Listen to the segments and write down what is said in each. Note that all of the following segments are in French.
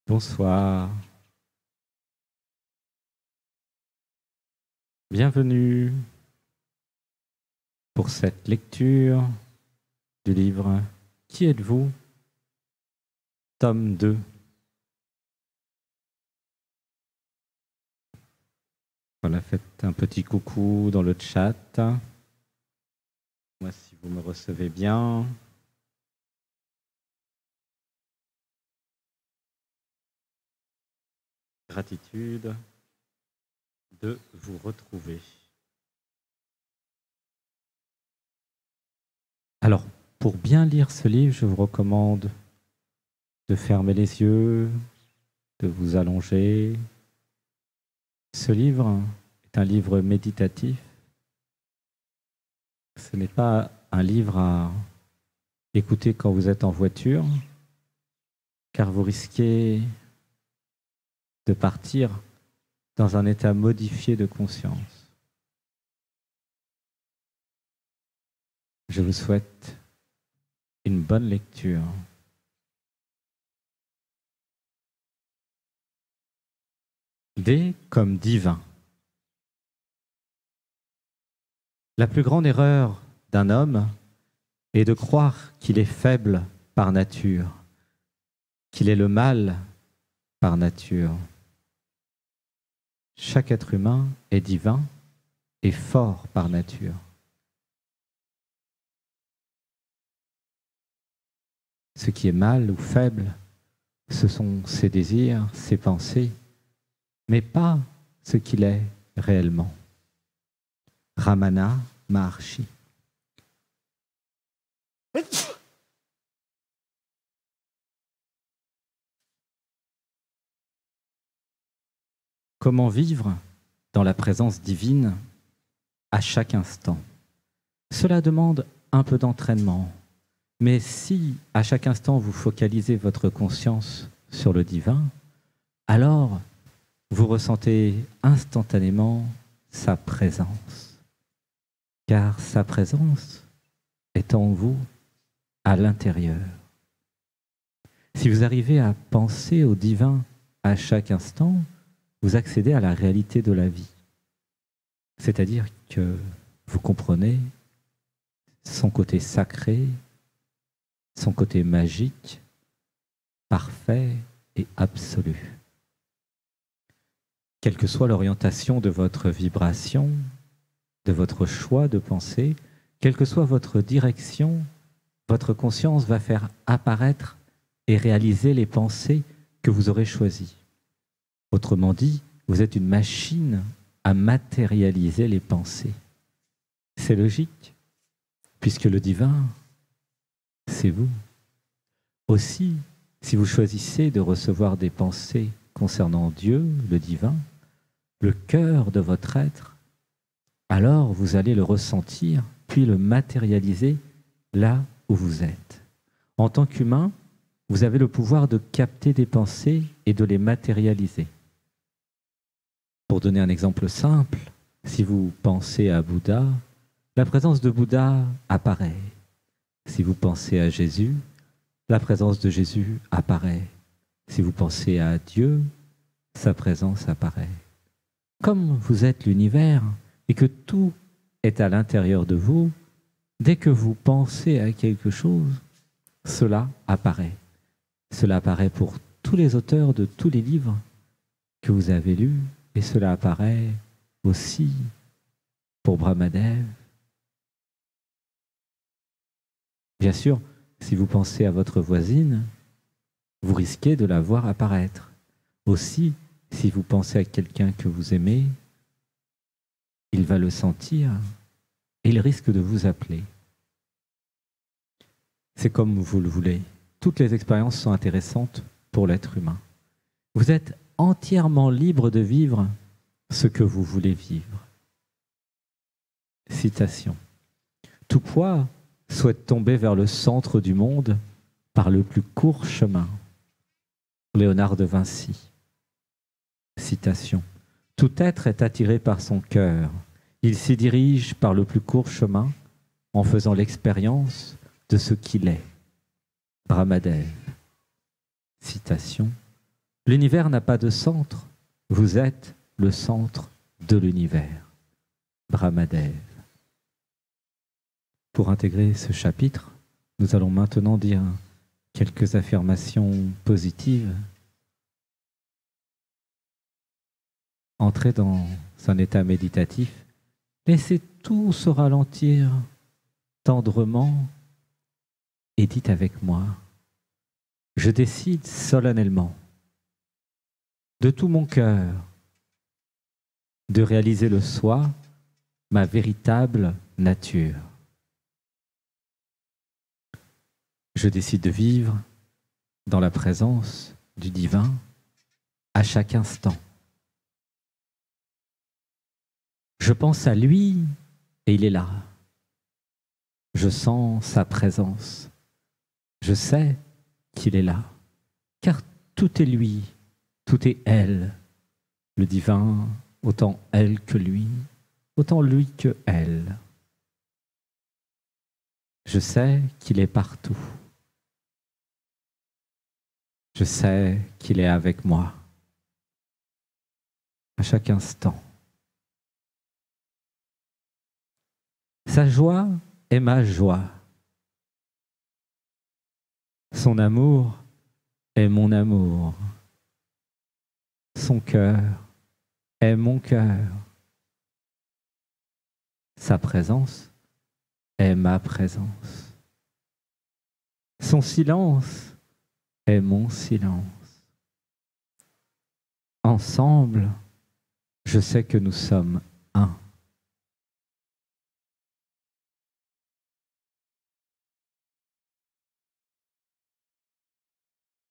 Bonsoir. Bienvenue pour cette lecture du livre Qui êtes-vous? Tome 2. Voilà, faites un petit coucou dans le chat. Moi, si vous me recevez bien. Gratitude de vous retrouver. Alors, pour bien lire ce livre, je vous recommande de fermer les yeux, de vous allonger. Ce livre est un livre méditatif. Ce n'est pas un livre à écouter quand vous êtes en voiture, car vous risquez de partir dans un état modifié de conscience. Je vous souhaite une bonne lecture. D comme divin. La plus grande erreur d'un homme est de croire qu'il est faible par nature, qu'il est le mal par nature. Chaque être humain est divin et fort par nature. Ce qui est mal ou faible, ce sont ses désirs, ses pensées, mais pas ce qu'il est réellement. Ramana Maharshi. Comment vivre dans la présence divine à chaque instant? Cela demande un peu d'entraînement, mais si à chaque instant vous focalisez votre conscience sur le divin, alors vous ressentez instantanément sa présence, car sa présence est en vous, à l'intérieur. Si vous arrivez à penser au divin à chaque instant, vous accédez à la réalité de la vie. C'est-à-dire que vous comprenez son côté sacré, son côté magique, parfait et absolu. Quelle que soit l'orientation de votre vibration, de votre choix de pensée, quelle que soit votre direction, votre conscience va faire apparaître et réaliser les pensées que vous aurez choisies. Autrement dit, vous êtes une machine à matérialiser les pensées. C'est logique, puisque le divin, c'est vous. Aussi, si vous choisissez de recevoir des pensées concernant Dieu, le divin, le cœur de votre être, alors vous allez le ressentir, puis le matérialiser là où vous êtes. En tant qu'humain, vous avez le pouvoir de capter des pensées et de les matérialiser. Pour donner un exemple simple, si vous pensez à Bouddha, la présence de Bouddha apparaît. Si vous pensez à Jésus, la présence de Jésus apparaît. Si vous pensez à Dieu, sa présence apparaît. Comme vous êtes l'univers et que tout est à l'intérieur de vous, dès que vous pensez à quelque chose, cela apparaît. Cela apparaît pour tous les auteurs de tous les livres que vous avez lus, et cela apparaît aussi pour Brahmadev. Bien sûr, si vous pensez à votre voisine, vous risquez de la voir apparaître. Aussi, si vous pensez à quelqu'un que vous aimez, il va le sentir et il risque de vous appeler. C'est comme vous le voulez. Toutes les expériences sont intéressantes pour l'être humain. Vous êtes entièrement libre de vivre ce que vous voulez vivre. Citation. Tout poids souhaite tomber vers le centre du monde par le plus court chemin. Léonard de Vinci. Citation. Tout être est attiré par son cœur. Il s'y dirige par le plus court chemin en faisant l'expérience de ce qu'il est. Brahmadev. Citation. L'univers n'a pas de centre, vous êtes le centre de l'univers. Brahmadev. Pour intégrer ce chapitre, nous allons maintenant dire quelques affirmations positives. Entrez dans un état méditatif, laissez tout se ralentir tendrement et dites avec moi, je décide solennellement, de tout mon cœur, de réaliser le soi, ma véritable nature. Je décide de vivre dans la présence du divin à chaque instant. Je pense à lui et il est là. Je sens sa présence. Je sais qu'il est là, car tout est lui, tout est elle. Le divin, autant elle que lui, autant lui que elle. Je sais qu'il est partout. Je sais qu'il est avec moi, à chaque instant. Sa joie est ma joie. Son amour est mon amour. Son cœur est mon cœur. Sa présence est ma présence. Son silence est mon silence. Ensemble, je sais que nous sommes un.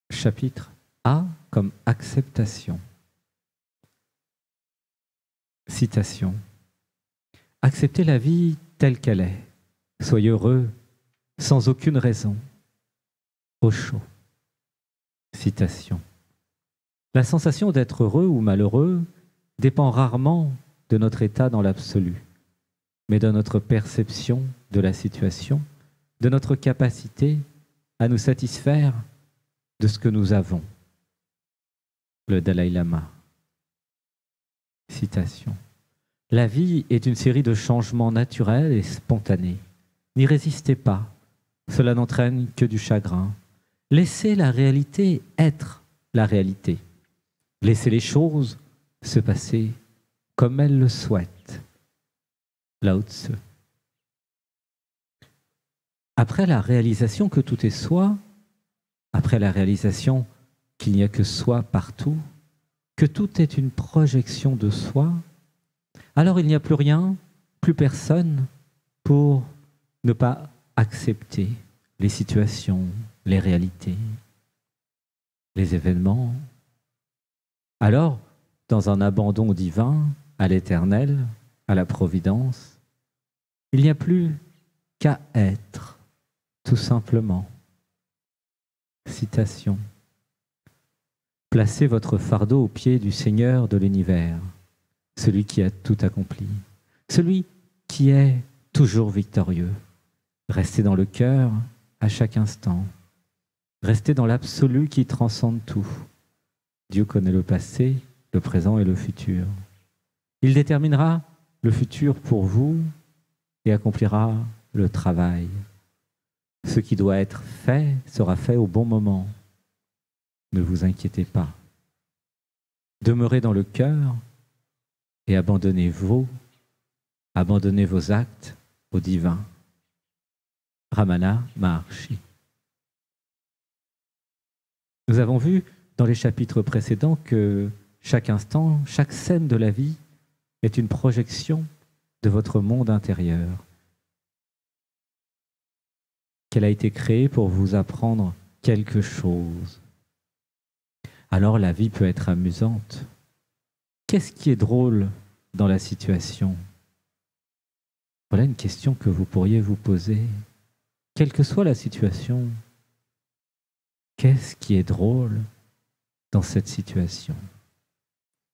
Chapitre A comme acceptation. Citation. Acceptez la vie telle qu'elle est. Soyez heureux, sans aucune raison. Osho. Citation. La sensation d'être heureux ou malheureux dépend rarement de notre état dans l'absolu, mais de notre perception de la situation, de notre capacité à nous satisfaire de ce que nous avons. Le Dalai Lama. Citation. La vie est une série de changements naturels et spontanés. N'y résistez pas, cela n'entraîne que du chagrin. Laissez la réalité être la réalité. Laissez les choses se passer comme elles le souhaitent. Lao Tzu. Après la réalisation que tout est soi, après la réalisation qu'il n'y a que soi partout, que tout est une projection de soi, alors il n'y a plus rien, plus personne pour ne pas accepter les situations, les réalités, les événements. Alors, dans un abandon au divin, à l'éternel, à la providence, il n'y a plus qu'à être, tout simplement. Citation. Placez votre fardeau aux pieds du Seigneur de l'univers, celui qui a tout accompli, celui qui est toujours victorieux. Restez dans le cœur à chaque instant. Restez dans l'absolu qui transcende tout. Dieu connaît le passé, le présent et le futur. Il déterminera le futur pour vous et accomplira le travail. Ce qui doit être fait sera fait au bon moment. Ne vous inquiétez pas. Demeurez dans le cœur et abandonnez vos actes au divin. Ramana Maharshi. Nous avons vu dans les chapitres précédents que chaque instant, chaque scène de la vie est une projection de votre monde intérieur, qu'elle a été créée pour vous apprendre quelque chose. Alors la vie peut être amusante. Qu'est-ce qui est drôle dans la situation? Voilà une question que vous pourriez vous poser. Quelle que soit la situation, qu'est-ce qui est drôle dans cette situation?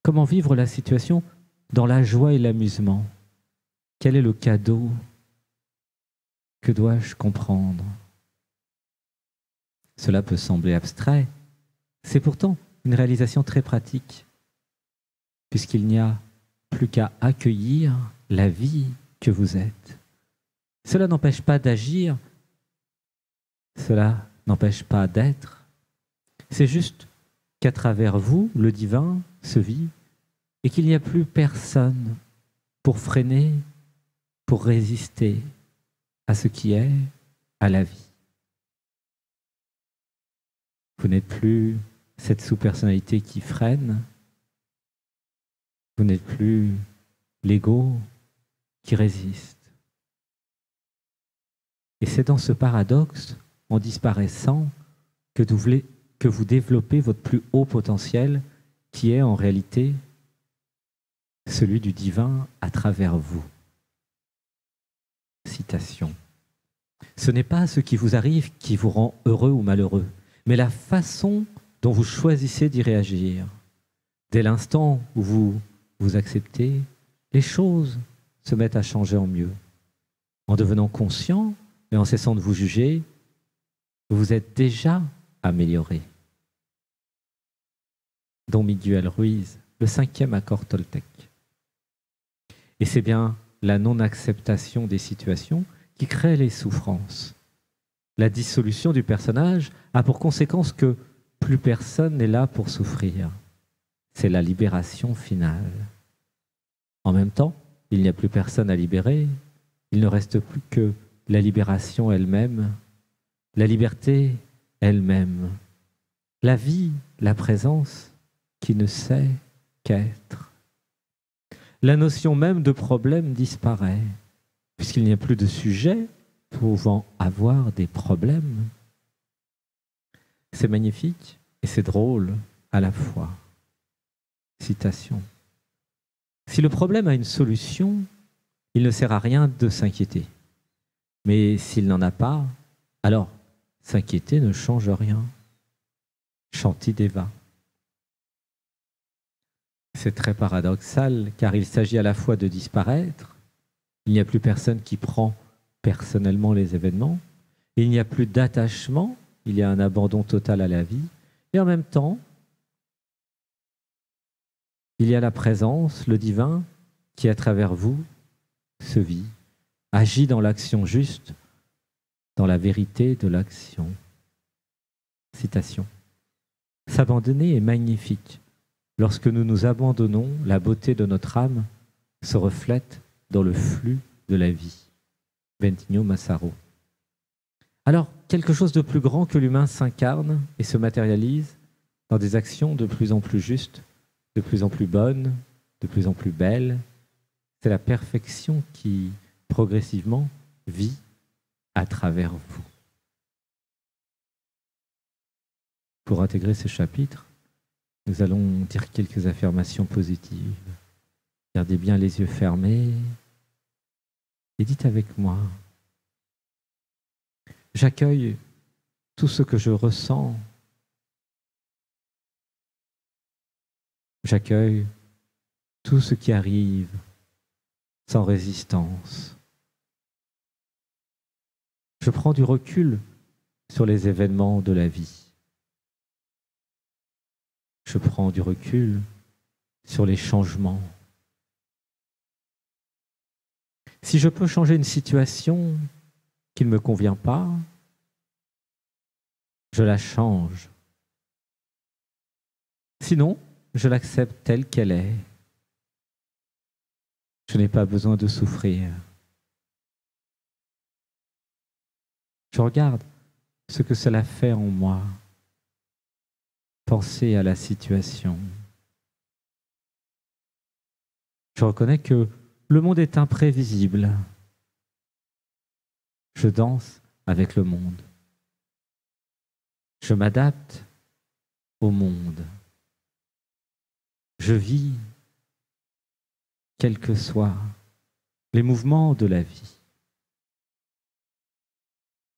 Comment vivre la situation dans la joie et l'amusement? Quel est le cadeau? Que dois-je comprendre? Cela peut sembler abstrait. C'est pourtant une réalisation très pratique, puisqu'il n'y a plus qu'à accueillir la vie que vous êtes. Cela n'empêche pas d'agir, cela n'empêche pas d'être. C'est juste qu'à travers vous, le divin se vit et qu'il n'y a plus personne pour freiner, pour résister à ce qui est, à la vie. Vous n'êtes plus cette sous-personnalité qui freine, vous n'êtes plus l'ego qui résiste. Et c'est dans ce paradoxe, en disparaissant, que vous développez votre plus haut potentiel, qui est en réalité celui du divin à travers vous. Citation. Ce n'est pas ce qui vous arrive qui vous rend heureux ou malheureux, mais la façon dont vous choisissez d'y réagir. Dès l'instant où vous vous acceptez, les choses se mettent à changer en mieux. En devenant conscient et en cessant de vous juger, vous vous êtes déjà amélioré. Don Miguel Ruiz, le 5e accord toltèque. Et c'est bien la non-acceptation des situations qui crée les souffrances. La dissolution du personnage a pour conséquence que plus personne n'est là pour souffrir. C'est la libération finale. En même temps, il n'y a plus personne à libérer. Il ne reste plus que la libération elle-même, la liberté elle-même, la vie, la présence qui ne sait qu'être. La notion même de problème disparaît, puisqu'il n'y a plus de sujet pouvant avoir des problèmes. C'est magnifique et c'est drôle à la fois. Citation. Si le problème a une solution, il ne sert à rien de s'inquiéter. Mais s'il n'en a pas, alors s'inquiéter ne change rien. Shantideva. C'est très paradoxal, car il s'agit à la fois de disparaître, il n'y a plus personne qui prend personnellement les événements, il n'y a plus d'attachement, il y a un abandon total à la vie, et en même temps, il y a la présence, le divin, qui à travers vous se vit, agit dans l'action juste, dans la vérité de l'action. Citation. S'abandonner est magnifique. Lorsque nous nous abandonnons, la beauté de notre âme se reflète dans le flux de la vie. Bentinho Massaro. Alors, quelque chose de plus grand que l'humain s'incarne et se matérialise dans des actions de plus en plus justes, de plus en plus bonnes, de plus en plus belles. C'est la perfection qui, progressivement, vit à travers vous. Pour intégrer ce chapitre, nous allons dire quelques affirmations positives. Gardez bien les yeux fermés et dites avec moi: j'accueille tout ce que je ressens. J'accueille tout ce qui arrive sans résistance. Je prends du recul sur les événements de la vie. Je prends du recul sur les changements. Si je peux changer une situation qui ne me convient pas, je la change. Sinon, je l'accepte telle qu'elle est. Je n'ai pas besoin de souffrir. Je regarde ce que cela fait en moi. Penser à la situation. Je reconnais que le monde est imprévisible. Je danse avec le monde. Je m'adapte au monde. Je vis, quels que soient les mouvements de la vie.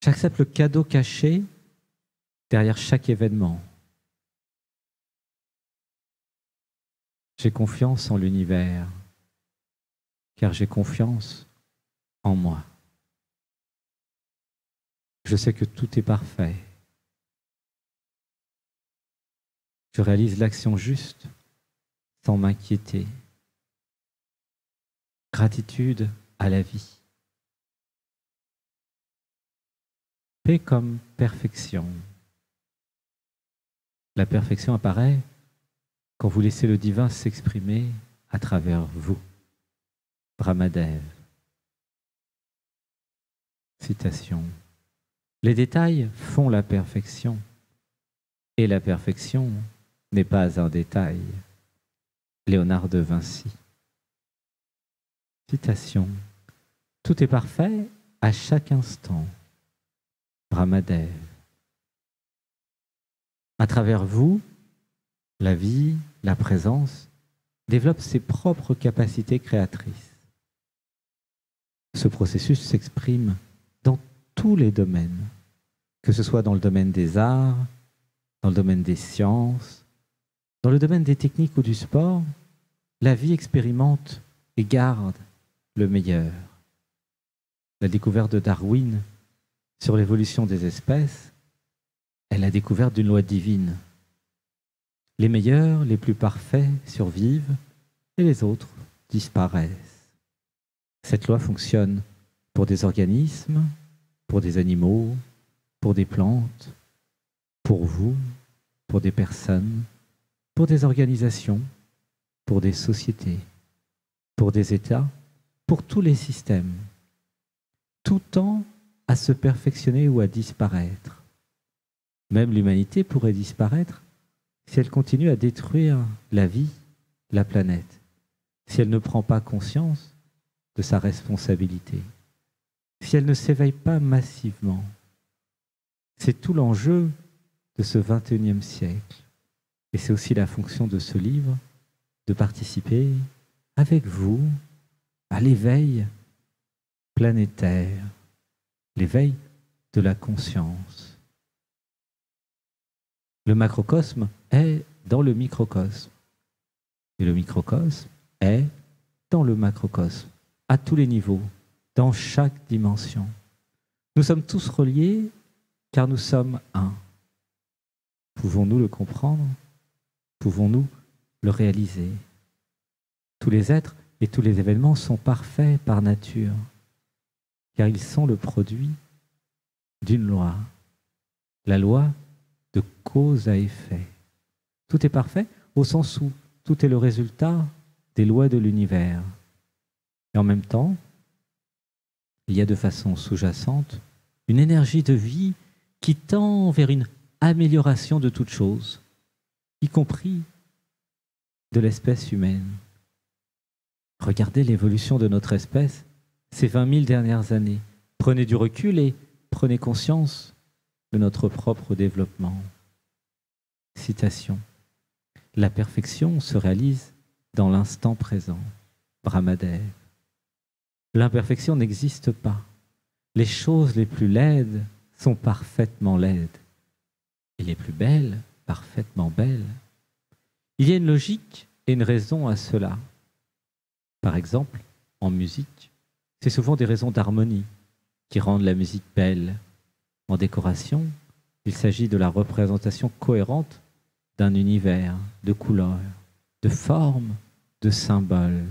J'accepte le cadeau caché derrière chaque événement. J'ai confiance en l'univers, car j'ai confiance en moi. Je sais que tout est parfait. Je réalise l'action juste sans m'inquiéter. Gratitude à la vie. Paix comme perfection. La perfection apparaît quand vous laissez le divin s'exprimer à travers vous. Brahmadev. Citation. Les détails font la perfection, et la perfection n'est pas un détail. Léonard de Vinci. Citation. Tout est parfait à chaque instant. Brahmadev. À travers vous, la vie, la présence, développe ses propres capacités créatrices. Ce processus s'exprime dans tous les domaines, que ce soit dans le domaine des arts, dans le domaine des sciences, dans le domaine des techniques ou du sport. La vie expérimente et garde le meilleur. La découverte de Darwin sur l'évolution des espèces est la découverte d'une loi divine. Les meilleurs, les plus parfaits survivent et les autres disparaissent. Cette loi fonctionne pour des organismes, pour des animaux, pour des plantes, pour vous, pour des personnes, pour des organisations, pour des sociétés, pour des États, pour tous les systèmes. Tout tend à se perfectionner ou à disparaître. Même l'humanité pourrait disparaître si elle continue à détruire la vie, la planète, si elle ne prend pas conscience de sa responsabilité, si elle ne s'éveille pas massivement. C'est tout l'enjeu de ce XXIe siècle. Et c'est aussi la fonction de ce livre, de participer avec vous à l'éveil planétaire, l'éveil de la conscience. Le macrocosme est dans le microcosme. Et le microcosme est dans le macrocosme, à tous les niveaux, dans chaque dimension. Nous sommes tous reliés car nous sommes un. Pouvons-nous le comprendre? Pouvons-nous le réaliser? Tous les êtres et tous les événements sont parfaits par nature, car ils sont le produit d'une loi, la loi de cause à effet. Tout est parfait au sens où tout est le résultat des lois de l'univers. Et en même temps, il y a de façon sous-jacente une énergie de vie qui tend vers une amélioration de toute chose, y compris de l'espèce humaine. Regardez l'évolution de notre espèce ces 20 000 dernières années. Prenez du recul et prenez conscience de notre propre développement. Citation. La perfection se réalise dans l'instant présent. Brahmadev. L'imperfection n'existe pas. Les choses les plus laides sont parfaitement laides. Et les plus belles, parfaitement belles. Il y a une logique et une raison à cela. Par exemple, en musique, c'est souvent des raisons d'harmonie qui rendent la musique belle. En décoration, il s'agit de la représentation cohérente d'un univers, de couleurs, de formes, de symboles.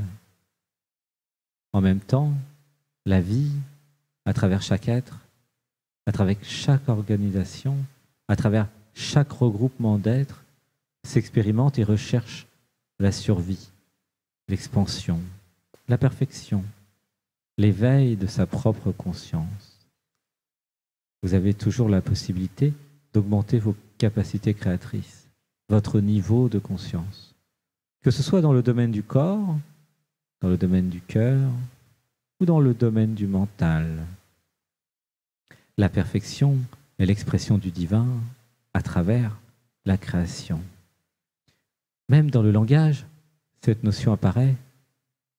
En même temps, la vie, à travers chaque être, à travers chaque organisation, à travers chaque regroupement d'êtres, s'expérimente et recherche la survie, l'expansion, la perfection, l'éveil de sa propre conscience. Vous avez toujours la possibilité d'augmenter vos capacités créatrices, votre niveau de conscience, que ce soit dans le domaine du corps, dans le domaine du cœur ou dans le domaine du mental. La perfection est l'expression du divin à travers la création. Même dans le langage, cette notion apparaît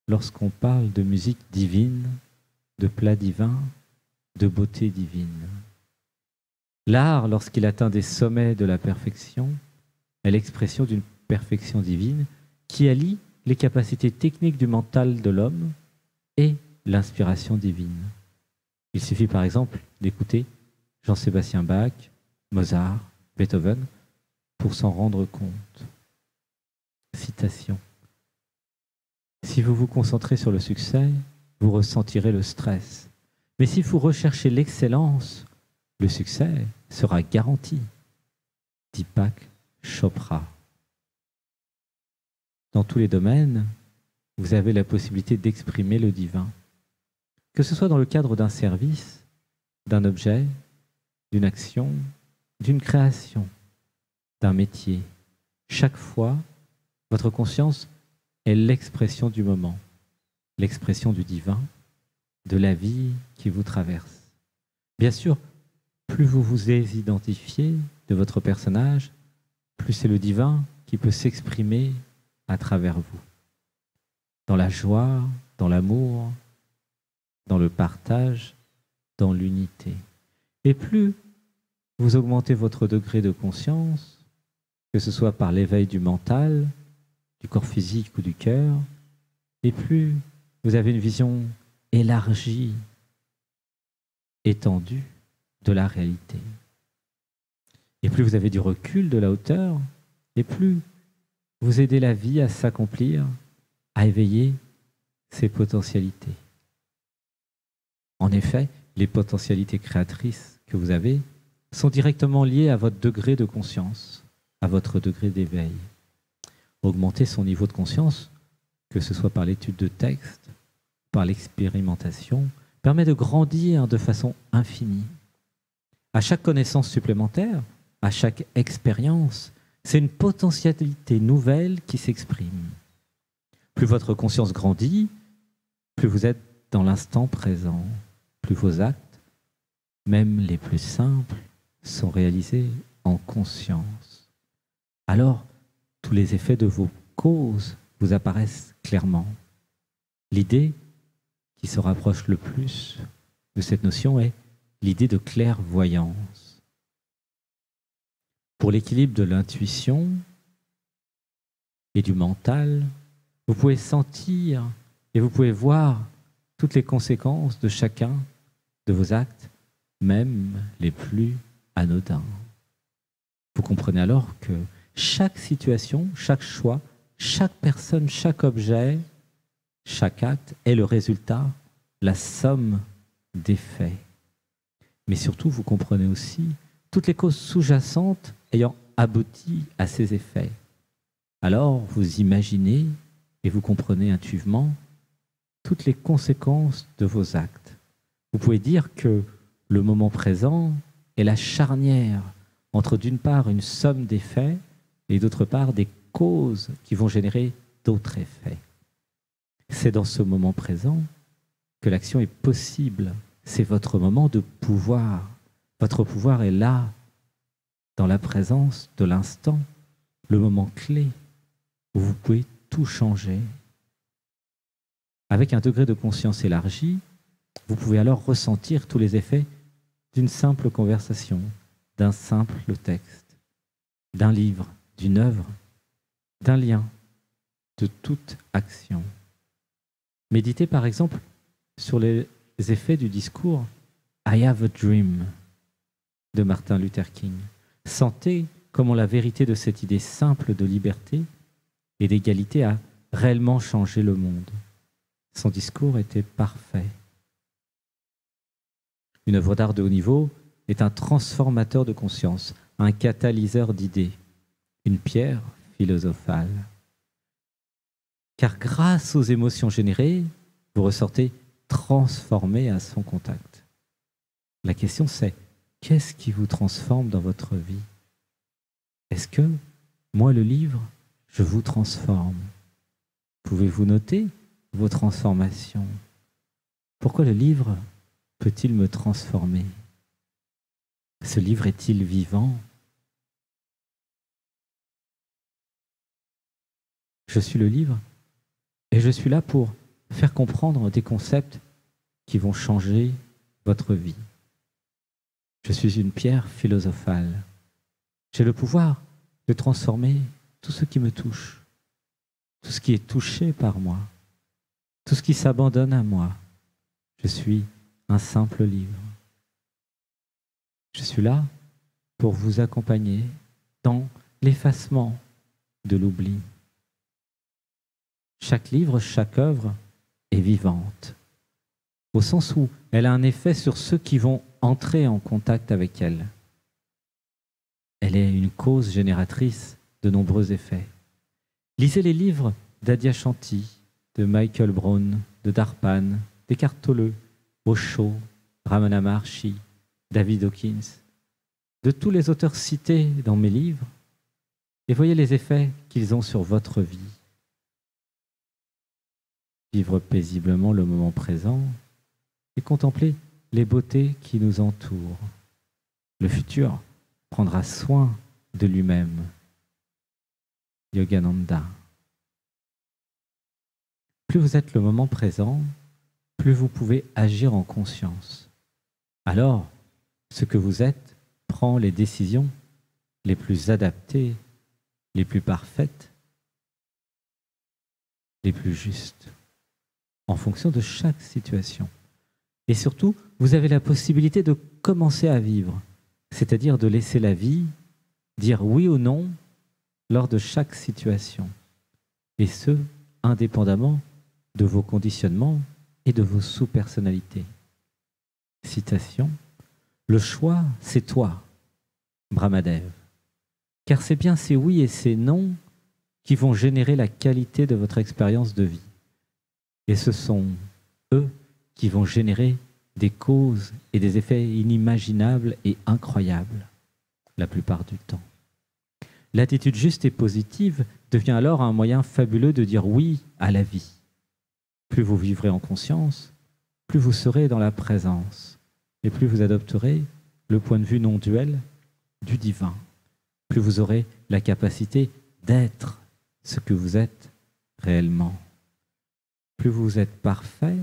lorsqu'on parle de musique divine, de plats divins, de beauté divine. L'art, lorsqu'il atteint des sommets de la perfection, est l'expression d'une perfection divine qui allie les capacités techniques du mental de l'homme et l'inspiration divine. Il suffit par exemple d'écouter Jean-Sébastien Bach, Mozart, Beethoven, pour s'en rendre compte. Citation. Si vous vous concentrez sur le succès, vous ressentirez le stress. Mais si vous recherchez l'excellence, le succès sera garanti. Deepak Chopra. Dans tous les domaines, vous avez la possibilité d'exprimer le divin. Que ce soit dans le cadre d'un service, d'un objet, d'une action, d'une création, d'un métier. Chaque fois, votre conscience est l'expression du moment, l'expression du divin, de la vie qui vous traverse. Bien sûr, plus vous vous identifiez de votre personnage, plus c'est le divin qui peut s'exprimer à travers vous. Dans la joie, dans l'amour, dans le partage, dans l'unité. Et plus vous augmentez votre degré de conscience, que ce soit par l'éveil du mental, du corps physique ou du cœur, et plus vous avez une vision élargie, étendue de la réalité. Et plus vous avez du recul, de la hauteur, et plus vous aidez la vie à s'accomplir, à éveiller ses potentialités. En effet, les potentialités créatrices que vous avez sont directement liées à votre degré de conscience, à votre degré d'éveil. Augmenter son niveau de conscience, que ce soit par l'étude de textes, par l'expérimentation, permet de grandir de façon infinie. À chaque connaissance supplémentaire, à chaque expérience, c'est une potentialité nouvelle qui s'exprime. Plus votre conscience grandit, plus vous êtes dans l'instant présent, plus vos actes, même les plus simples, sont réalisés en conscience. Alors, tous les effets de vos causes vous apparaissent clairement. L'idée qui se rapproche le plus de cette notion est l'idée de clairvoyance. Pour l'équilibre de l'intuition et du mental, vous pouvez sentir et vous pouvez voir toutes les conséquences de chacun de vos actes, même les plus anodins. Vous comprenez alors que chaque situation, chaque choix, chaque personne, chaque objet, chaque acte est le résultat, la somme des faits. Mais surtout, vous comprenez aussi toutes les causes sous-jacentes ayant abouti à ces effets. Alors, vous imaginez et vous comprenez intuitivement toutes les conséquences de vos actes. Vous pouvez dire que le moment présent est la charnière entre d'une part une somme d'effets et d'autre part des causes qui vont générer d'autres effets. C'est dans ce moment présent que l'action est possible. C'est votre moment de pouvoir. Votre pouvoir est là, dans la présence de l'instant, le moment clé où vous pouvez tout changer. Avec un degré de conscience élargi, vous pouvez alors ressentir tous les effets d'une simple conversation, d'un simple texte, d'un livre, d'une œuvre, d'un lien, de toute action. Méditez par exemple sur les effets du discours « I have a dream » de Martin Luther King. Sentez comment la vérité de cette idée simple de liberté et d'égalité a réellement changé le monde. Son discours était parfait. Une œuvre d'art de haut niveau est un transformateur de conscience, un catalyseur d'idées, une pierre philosophale. Car grâce aux émotions générées, vous ressortez transformé à son contact. La question c'est, qu'est-ce qui vous transforme dans votre vie? Est-ce que, moi le livre, je vous transforme? Pouvez-vous noter vos transformations? Pourquoi le livre peut-il me transformer? Ce livre est-il vivant? Je suis le livre et je suis là pour faire comprendre des concepts qui vont changer votre vie. Je suis une pierre philosophale. J'ai le pouvoir de transformer tout ce qui me touche, tout ce qui est touché par moi, tout ce qui s'abandonne à moi. Je suis un simple livre. Je suis là pour vous accompagner dans l'effacement de l'oubli. Chaque livre, chaque œuvre est vivante, au sens où elle a un effet sur ceux qui vont entrer en contact avec elle. Elle est une cause génératrice de nombreux effets. Lisez les livres d'Adyashanti, de Michael Brown, de Darpan, d'Eckhart Tolle, Osho, Ramana Maharshi, David Hawkins, de tous les auteurs cités dans mes livres, et voyez les effets qu'ils ont sur votre vie. Vivre paisiblement le moment présent et contempler les beautés qui nous entourent. Le futur prendra soin de lui-même. Yogananda. Plus vous êtes le moment présent, plus vous pouvez agir en conscience. Alors, ce que vous êtes prend les décisions les plus adaptées, les plus parfaites, les plus justes, en fonction de chaque situation. Et surtout, vous avez la possibilité de commencer à vivre, c'est-à-dire de laisser la vie dire oui ou non lors de chaque situation, et ce, indépendamment de vos conditionnements et de vos sous-personnalités. Citation : « Le choix, c'est toi, Brahmadev, car c'est bien ces oui et ces non qui vont générer la qualité de votre expérience de vie. Et ce sont eux qui vont générer des causes et des effets inimaginables et incroyables, la plupart du temps. L'attitude juste et positive devient alors un moyen fabuleux de dire oui à la vie. Plus vous vivrez en conscience, plus vous serez dans la présence, et plus vous adopterez le point de vue non-duel du divin. Plus vous aurez la capacité d'être ce que vous êtes réellement. Plus vous êtes parfait,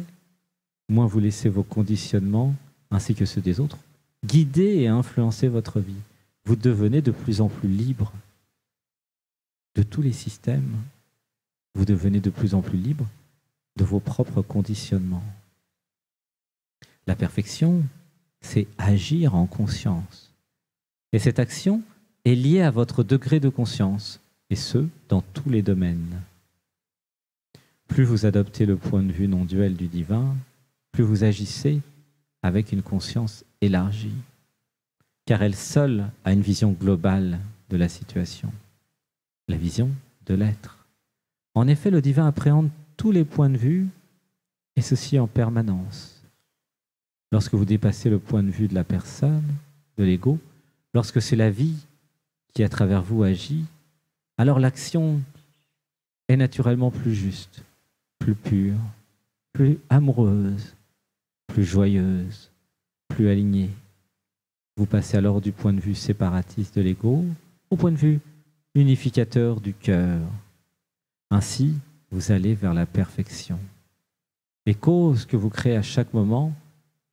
moins vous laissez vos conditionnements, ainsi que ceux des autres, guider et influencer votre vie. Vous devenez de plus en plus libre de tous les systèmes. Vous devenez de plus en plus libre de vos propres conditionnements. La perfection, c'est agir en conscience. Et cette action est liée à votre degré de conscience, et ce, dans tous les domaines. Plus vous adoptez le point de vue non-duel du divin, plus vous agissez avec une conscience élargie, car elle seule a une vision globale de la situation, la vision de l'être. En effet, le divin appréhende tous les points de vue, et ceci en permanence. Lorsque vous dépassez le point de vue de la personne, de l'ego, lorsque c'est la vie qui à travers vous agit, alors l'action est naturellement plus juste, plus pure, plus amoureuse, plus joyeuse, plus alignée. Vous passez alors du point de vue séparatiste de l'ego au point de vue unificateur du cœur. Ainsi, vous allez vers la perfection. Les causes que vous créez à chaque moment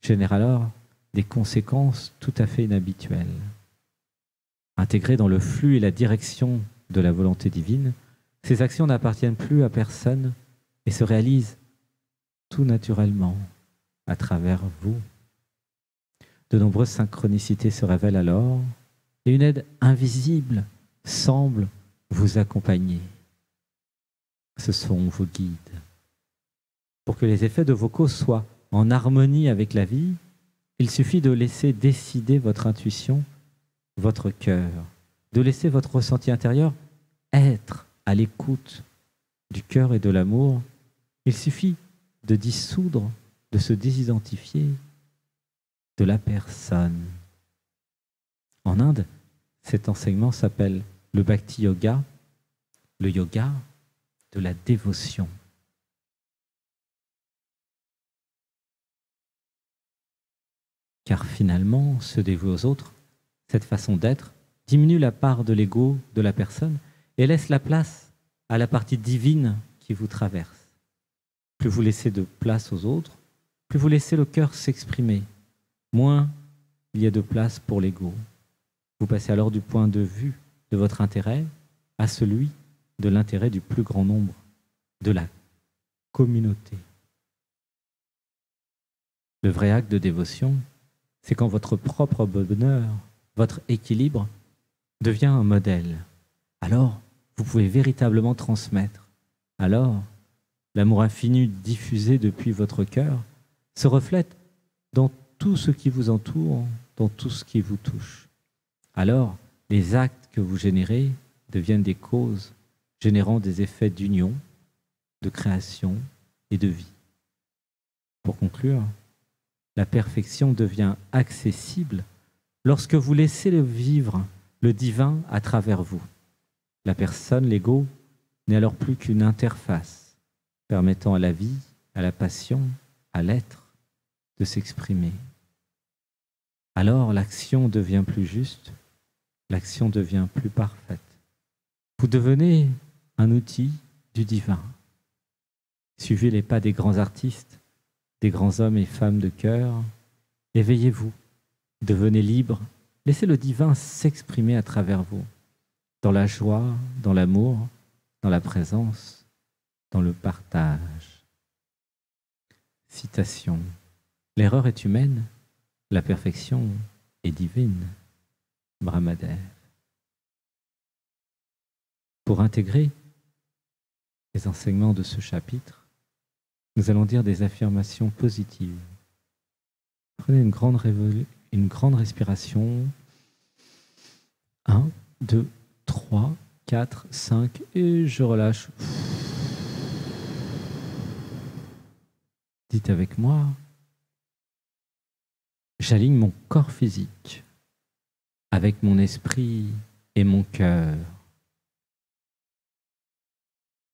génèrent alors des conséquences tout à fait inhabituelles. Intégrées dans le flux et la direction de la volonté divine, ces actions n'appartiennent plus à personne et se réalisent tout naturellement à travers vous. De nombreuses synchronicités se révèlent alors et une aide invisible semble vous accompagner. Ce sont vos guides. Pour que les effets de vos causes soient en harmonie avec la vie, il suffit de laisser décider votre intuition, votre cœur, de laisser votre ressenti intérieur être à l'écoute du cœur et de l'amour. Il suffit de dissoudre, de se désidentifier de la personne. En Inde, cet enseignement s'appelle le Bhakti Yoga, le yoga de la dévotion. Car finalement, se dévouer aux autres, cette façon d'être, diminue la part de l'ego de la personne et laisse la place à la partie divine qui vous traverse. Plus vous laissez de place aux autres, plus vous laissez le cœur s'exprimer, moins il y a de place pour l'ego. Vous passez alors du point de vue de votre intérêt à celui de l'intérêt du plus grand nombre, de la communauté. Le vrai acte de dévotion, c'est quand votre propre bonheur, votre équilibre devient un modèle, alors vous pouvez véritablement transmettre. Alors, l'amour infini diffusé depuis votre cœur se reflète dans tout ce qui vous entoure, dans tout ce qui vous touche. Alors, les actes que vous générez deviennent des causes générant des effets d'union, de création et de vie. Pour conclure, la perfection devient accessible lorsque vous laissez vivre le divin à travers vous. La personne, l'ego, n'est alors plus qu'une interface permettant à la vie, à la passion, à l'être de s'exprimer. Alors l'action devient plus juste, l'action devient plus parfaite. Vous devenez un outil du divin. Suivez les pas des grands artistes, des grands hommes et femmes de cœur. Éveillez-vous, devenez libre, laissez le divin s'exprimer à travers vous, dans la joie, dans l'amour, dans la présence, dans le partage. Citation. L'erreur est humaine, la perfection est divine. Brahmadev. Pour intégrer les enseignements de ce chapitre, nous allons dire des affirmations positives. Prenez une grande respiration. 1, 2, 3, 4, 5 et je relâche. Dites avec moi, j'aligne mon corps physique avec mon esprit et mon cœur.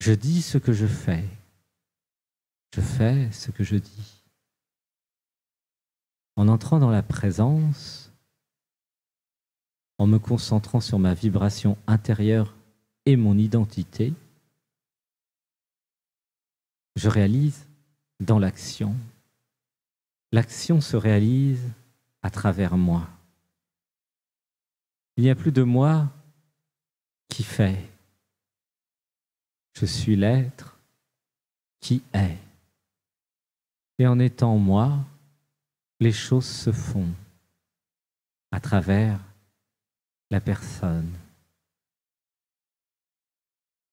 Je dis ce que je fais ce que je dis. En entrant dans la présence, en me concentrant sur ma vibration intérieure et mon identité, je réalise dans l'action. L'action se réalise à travers moi. Il n'y a plus de moi qui fait. Je suis l'être qui est. Et en étant moi, les choses se font à travers la personne.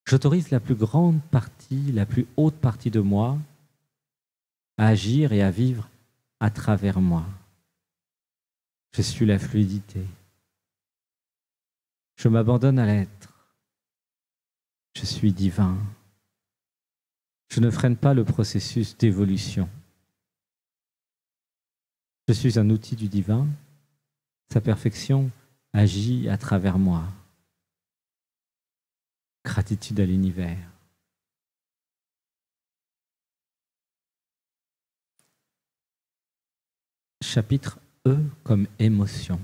J'autorise la plus grande partie, la plus haute partie de moi à agir et à vivre à travers moi. Je suis la fluidité. Je m'abandonne à l'être. Je suis divin. Je ne freine pas le processus d'évolution. Je suis un outil du divin. Sa perfection agit à travers moi. Gratitude à l'univers. Chapitre E comme émotion.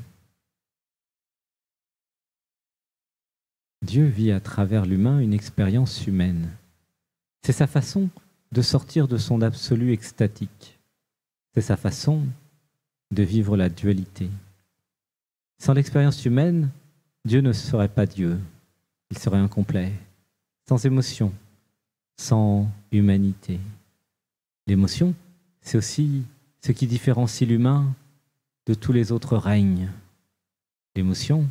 Dieu vit à travers l'humain une expérience humaine. C'est sa façon de sortir de son absolu extatique. C'est sa façon de vivre la dualité. Sans l'expérience humaine, Dieu ne serait pas Dieu. Il serait incomplet, sans émotion, sans humanité. L'émotion, c'est aussi ce qui différencie l'humain de tous les autres règnes. L'émotion,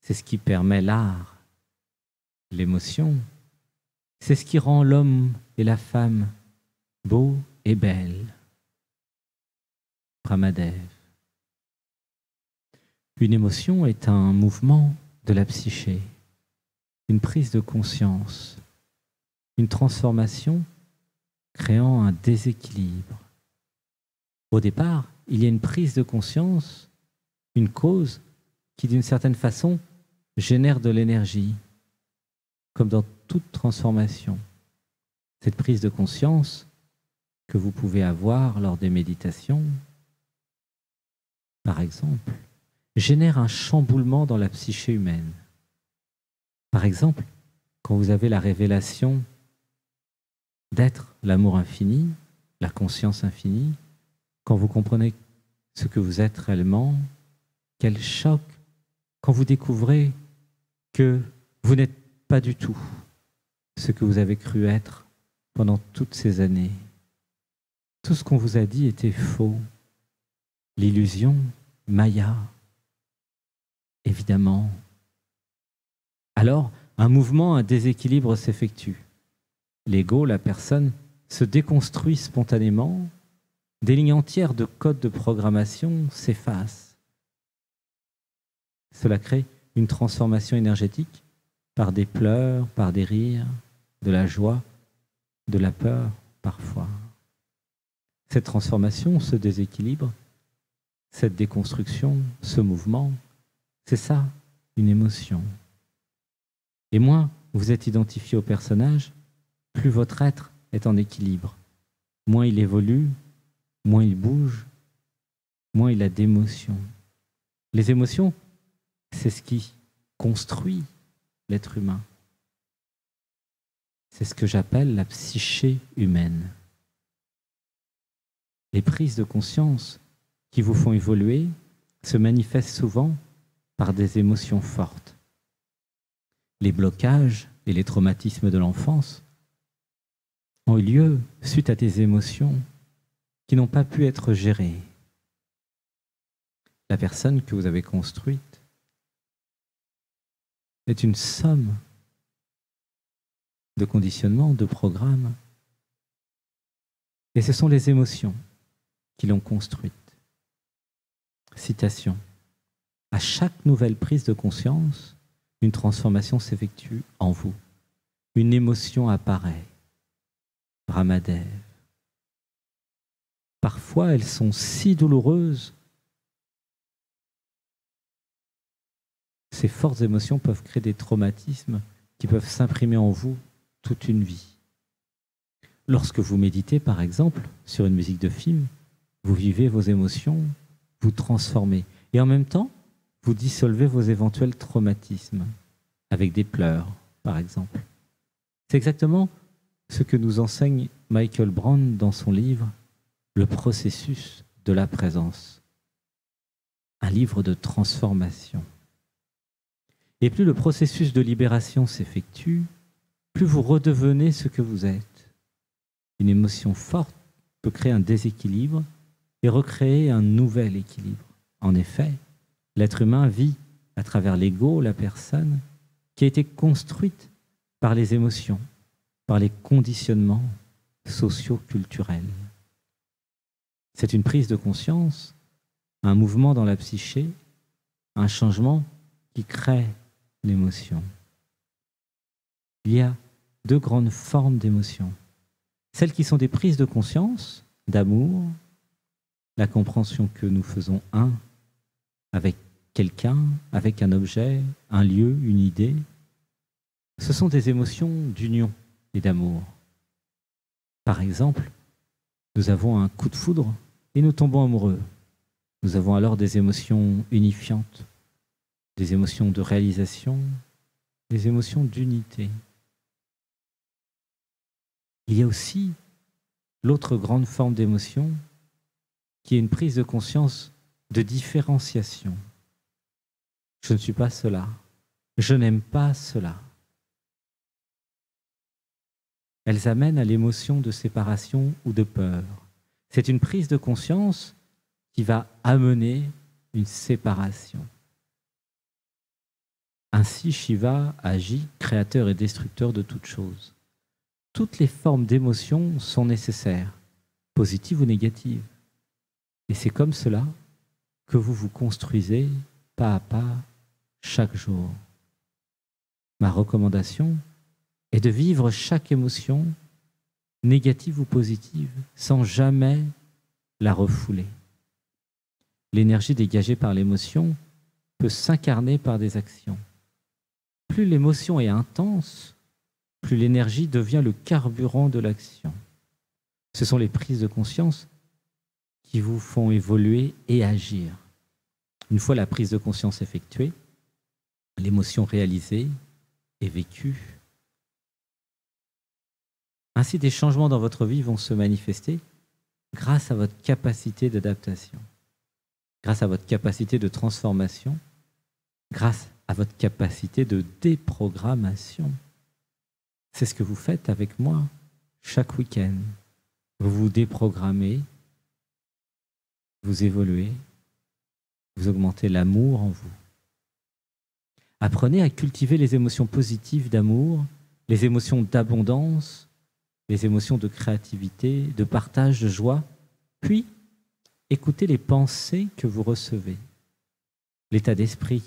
c'est ce qui permet l'art. L'émotion, c'est ce qui rend l'homme et la femme beaux et belles. Brahmadev. Une émotion est un mouvement de la psyché, une prise de conscience, une transformation créant un déséquilibre. Au départ, il y a une prise de conscience, une cause qui, d'une certaine façon, génère de l'énergie, comme dans toute transformation. Cette prise de conscience que vous pouvez avoir lors des méditations, par exemple, génère un chamboulement dans la psyché humaine. Par exemple, quand vous avez la révélation d'être l'amour infini, la conscience infinie, quand vous comprenez ce que vous êtes réellement, quel choc quand vous découvrez que vous n'êtes pas du tout ce que vous avez cru être pendant toutes ces années. Tout ce qu'on vous a dit était faux. L'illusion, Maya, évidemment. Alors, un mouvement, un déséquilibre s'effectue. L'ego, la personne, se déconstruit spontanément, des lignes entières de codes de programmation s'effacent. Cela crée une transformation énergétique par des pleurs, par des rires, de la joie, de la peur parfois. Cette transformation, ce déséquilibre, cette déconstruction, ce mouvement, c'est ça, une émotion. Et moins vous êtes identifié au personnage, plus votre être est en équilibre. Moins il évolue, moins il bouge, moins il a d'émotions. Les émotions, c'est ce qui construit l'être humain. C'est ce que j'appelle la psyché humaine. Les prises de conscience qui vous font évoluer se manifestent souvent par des émotions fortes. Les blocages et les traumatismes de l'enfance ont eu lieu suite à des émotions qui n'ont pas pu être gérées. La personne que vous avez construite est une somme de conditionnements, de programmes. Et ce sont les émotions qui l'ont construite. Citation. À chaque nouvelle prise de conscience, une transformation s'effectue en vous. Une émotion apparaît. Ramadev. Parfois, elles sont si douloureuses. Ces fortes émotions peuvent créer des traumatismes qui peuvent s'imprimer en vous toute une vie. Lorsque vous méditez, par exemple, sur une musique de film, vous vivez vos émotions, vous transformez. Et en même temps, vous dissolvez vos éventuels traumatismes avec des pleurs, par exemple. C'est exactement ce que nous enseigne Michael Brown dans son livre « Le processus de la présence », un livre de transformation. Et plus le processus de libération s'effectue, plus vous redevenez ce que vous êtes. Une émotion forte peut créer un déséquilibre et recréer un nouvel équilibre. En effet, l'être humain vit à travers l'ego, la personne, qui a été construite par les émotions, par les conditionnements socio-culturels. C'est une prise de conscience, un mouvement dans la psyché, un changement qui crée l'émotion. Il y a deux grandes formes d'émotions. Celles qui sont des prises de conscience, d'amour, la compréhension que nous faisons un avec quelqu'un, avec un objet, un lieu, une idée. Ce sont des émotions d'union et d'amour. Par exemple, nous avons un coup de foudre et nous tombons amoureux. Nous avons alors des émotions unifiantes, des émotions de réalisation, des émotions d'unité. Il y a aussi l'autre grande forme d'émotion qui est une prise de conscience de différenciation. Je ne suis pas cela. Je n'aime pas cela. Elles amènent à l'émotion de séparation ou de peur. C'est une prise de conscience qui va amener une séparation. Ainsi, Shiva agit, créateur et destructeur de toutes choses. Toutes les formes d'émotion sont nécessaires, positives ou négatives. Et c'est comme cela que vous vous construisez pas à pas, chaque jour. Ma recommandation est de vivre chaque émotion, négative ou positive, sans jamais la refouler. L'énergie dégagée par l'émotion peut s'incarner par des actions. Plus l'émotion est intense, plus l'énergie devient le carburant de l'action. Ce sont les prises de conscience qui vous font évoluer et agir. Une fois la prise de conscience effectuée, l'émotion réalisée est vécue. Ainsi, des changements dans votre vie vont se manifester grâce à votre capacité d'adaptation, grâce à votre capacité de transformation, grâce à votre capacité de déprogrammation. C'est ce que vous faites avec moi chaque week-end. Vous vous déprogrammez, vous évoluez, vous augmentez l'amour en vous. Apprenez à cultiver les émotions positives d'amour, les émotions d'abondance, les émotions de créativité, de partage, de joie, puis écoutez les pensées que vous recevez. L'état d'esprit,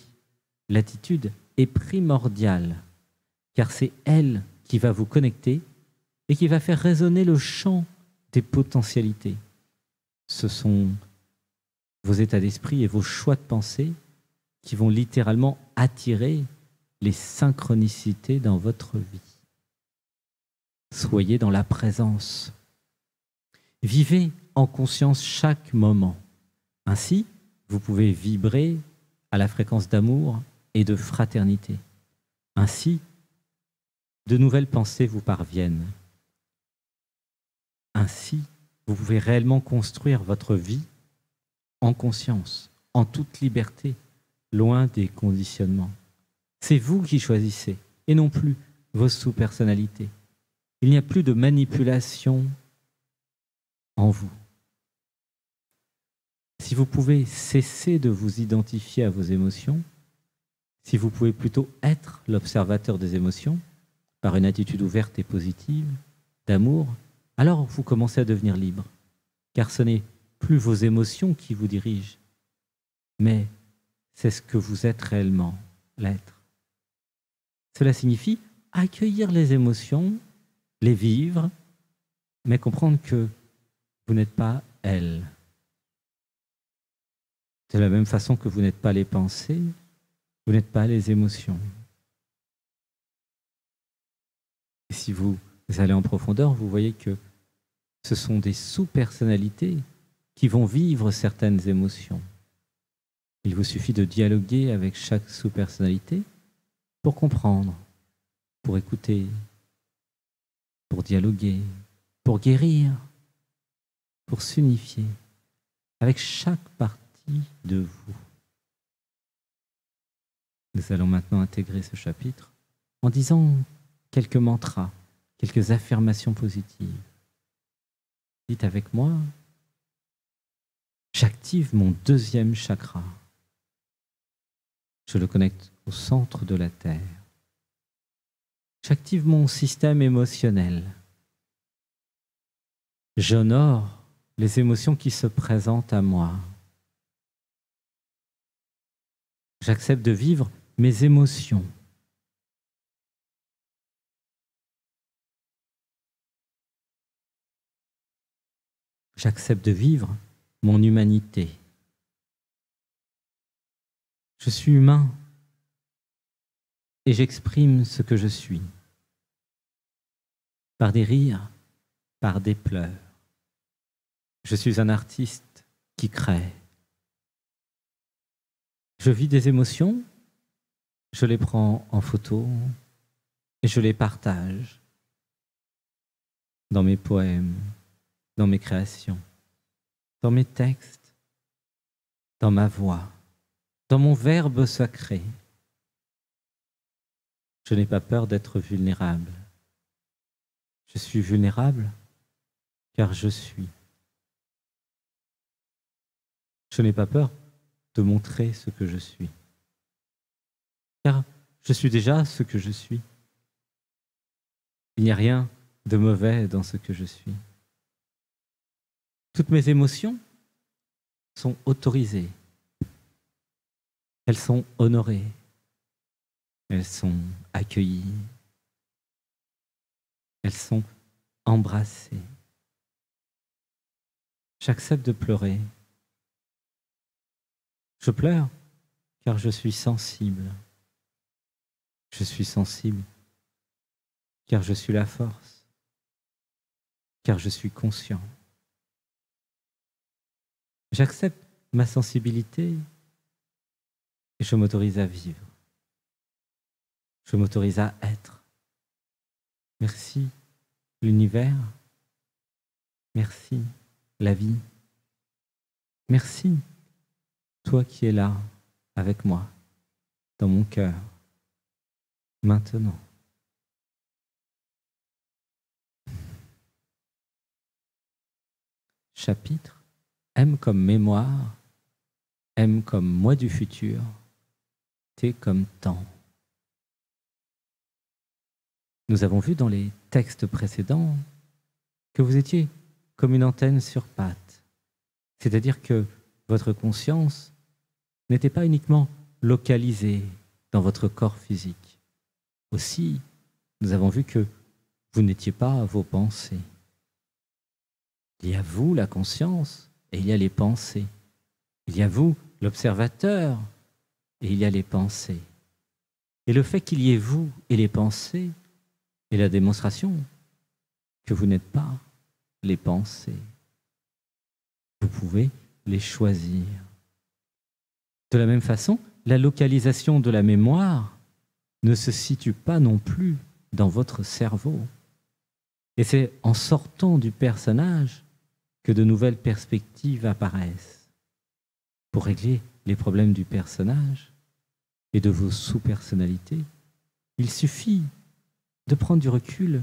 l'attitude est primordiale, car c'est elle qui va vous connecter et qui va faire résonner le champ des potentialités. Ce sont vos états d'esprit et vos choix de pensée qui vont littéralement attirer les synchronicités dans votre vie. Soyez dans la présence. Vivez en conscience chaque moment. Ainsi, vous pouvez vibrer à la fréquence d'amour et de fraternité. Ainsi, de nouvelles pensées vous parviennent. Ainsi, vous pouvez réellement construire votre vie en conscience, en toute liberté, loin des conditionnements. C'est vous qui choisissez, et non plus vos sous-personnalités. Il n'y a plus de manipulation en vous. Si vous pouvez cesser de vous identifier à vos émotions, si vous pouvez plutôt être l'observateur des émotions, par une attitude ouverte et positive, d'amour, alors vous commencez à devenir libre, car ce n'est plus vos émotions qui vous dirigent, mais c'est ce que vous êtes réellement, l'être. Cela signifie accueillir les émotions, les vivre, mais comprendre que vous n'êtes pas elles. De la même façon que vous n'êtes pas les pensées, vous n'êtes pas les émotions. Et si vous allez en profondeur, vous voyez que ce sont des sous-personnalités qui vont vivre certaines émotions. Il vous suffit de dialoguer avec chaque sous-personnalité pour comprendre, pour écouter, pour dialoguer, pour guérir, pour s'unifier avec chaque partie de vous. Nous allons maintenant intégrer ce chapitre en disant quelques mantras, quelques affirmations positives. Dites avec moi, j'active mon deuxième chakra. Je le connecte au centre de la Terre. J'active mon système émotionnel. J'honore les émotions qui se présentent à moi. J'accepte de vivre mes émotions. J'accepte de vivre mon humanité. Je suis humain et j'exprime ce que je suis. Par des rires, par des pleurs. Je suis un artiste qui crée. Je vis des émotions, je les prends en photo et je les partage dans mes poèmes, dans mes créations, dans mes textes, dans ma voix, dans mon verbe sacré. Je n'ai pas peur d'être vulnérable. Je suis vulnérable car je suis. Je n'ai pas peur de montrer ce que je suis, car je suis déjà ce que je suis. Il n'y a rien de mauvais dans ce que je suis. Toutes mes émotions sont autorisées. Elles sont honorées. Elles sont accueillies. Elles sont embrassées. J'accepte de pleurer. Je pleure car je suis sensible. Je suis sensible car je suis la force, car je suis conscient. J'accepte ma sensibilité et je m'autorise à vivre. Je m'autorise à être. Merci l'univers. Merci la vie. Merci toi qui es là avec moi, dans mon cœur, maintenant. Chapitre M comme mémoire, M comme moi du futur, T comme temps. Nous avons vu dans les textes précédents que vous étiez comme une antenne sur pattes, c'est-à-dire que votre conscience n'était pas uniquement localisée dans votre corps physique. Aussi, nous avons vu que vous n'étiez pas vos pensées. Il y a vous, la conscience, et il y a les pensées. Il y a vous, l'observateur, et il y a les pensées. Et le fait qu'il y ait vous et les pensées est la démonstration que vous n'êtes pas les pensées. Vous pouvez les choisir. De la même façon, la localisation de la mémoire ne se situe pas non plus dans votre cerveau. Et c'est en sortant du personnage que de nouvelles perspectives apparaissent. Pour régler les problèmes du personnage et de vos sous-personnalités, il suffit de prendre du recul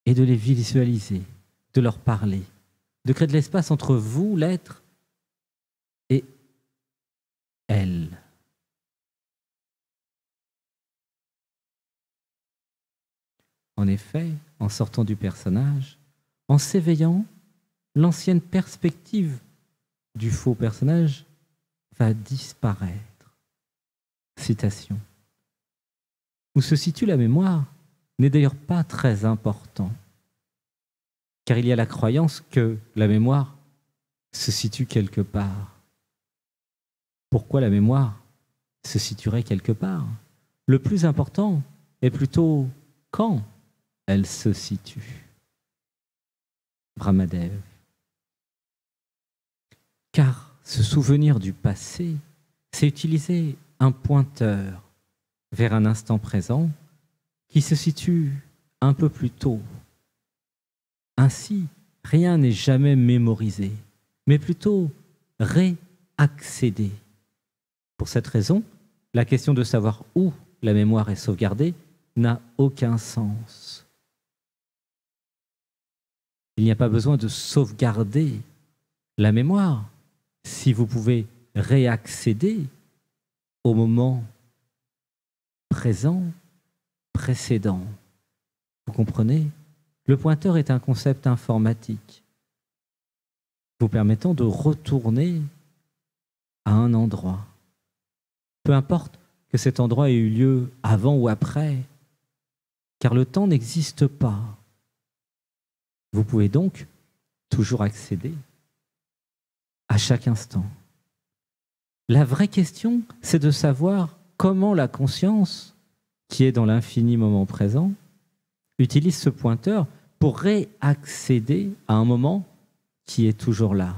et de les visualiser, de leur parler, de créer de l'espace entre vous, l'être, et elle. En effet, en sortant du personnage, en s'éveillant, l'ancienne perspective du faux personnage va disparaître. Citation. Où se situe la mémoire n'est d'ailleurs pas très important, car il y a la croyance que la mémoire se situe quelque part. Pourquoi la mémoire se situerait quelque part? Le plus important est plutôt quand elle se situe. Brahmadev. Car se souvenir du passé, c'est utiliser un pointeur vers un instant présent qui se situe un peu plus tôt. Ainsi, rien n'est jamais mémorisé, mais plutôt réaccédé. Pour cette raison, la question de savoir où la mémoire est sauvegardée n'a aucun sens. Il n'y a pas besoin de sauvegarder la mémoire si vous pouvez réaccéder au moment présent, précédent. Vous comprenez? Le pointeur est un concept informatique vous permettant de retourner à un endroit. Peu importe que cet endroit ait eu lieu avant ou après, car le temps n'existe pas. Vous pouvez donc toujours accéder à chaque instant. La vraie question, c'est de savoir comment la conscience, qui est dans l'infini moment présent, utilise ce pointeur pour réaccéder à un moment qui est toujours là.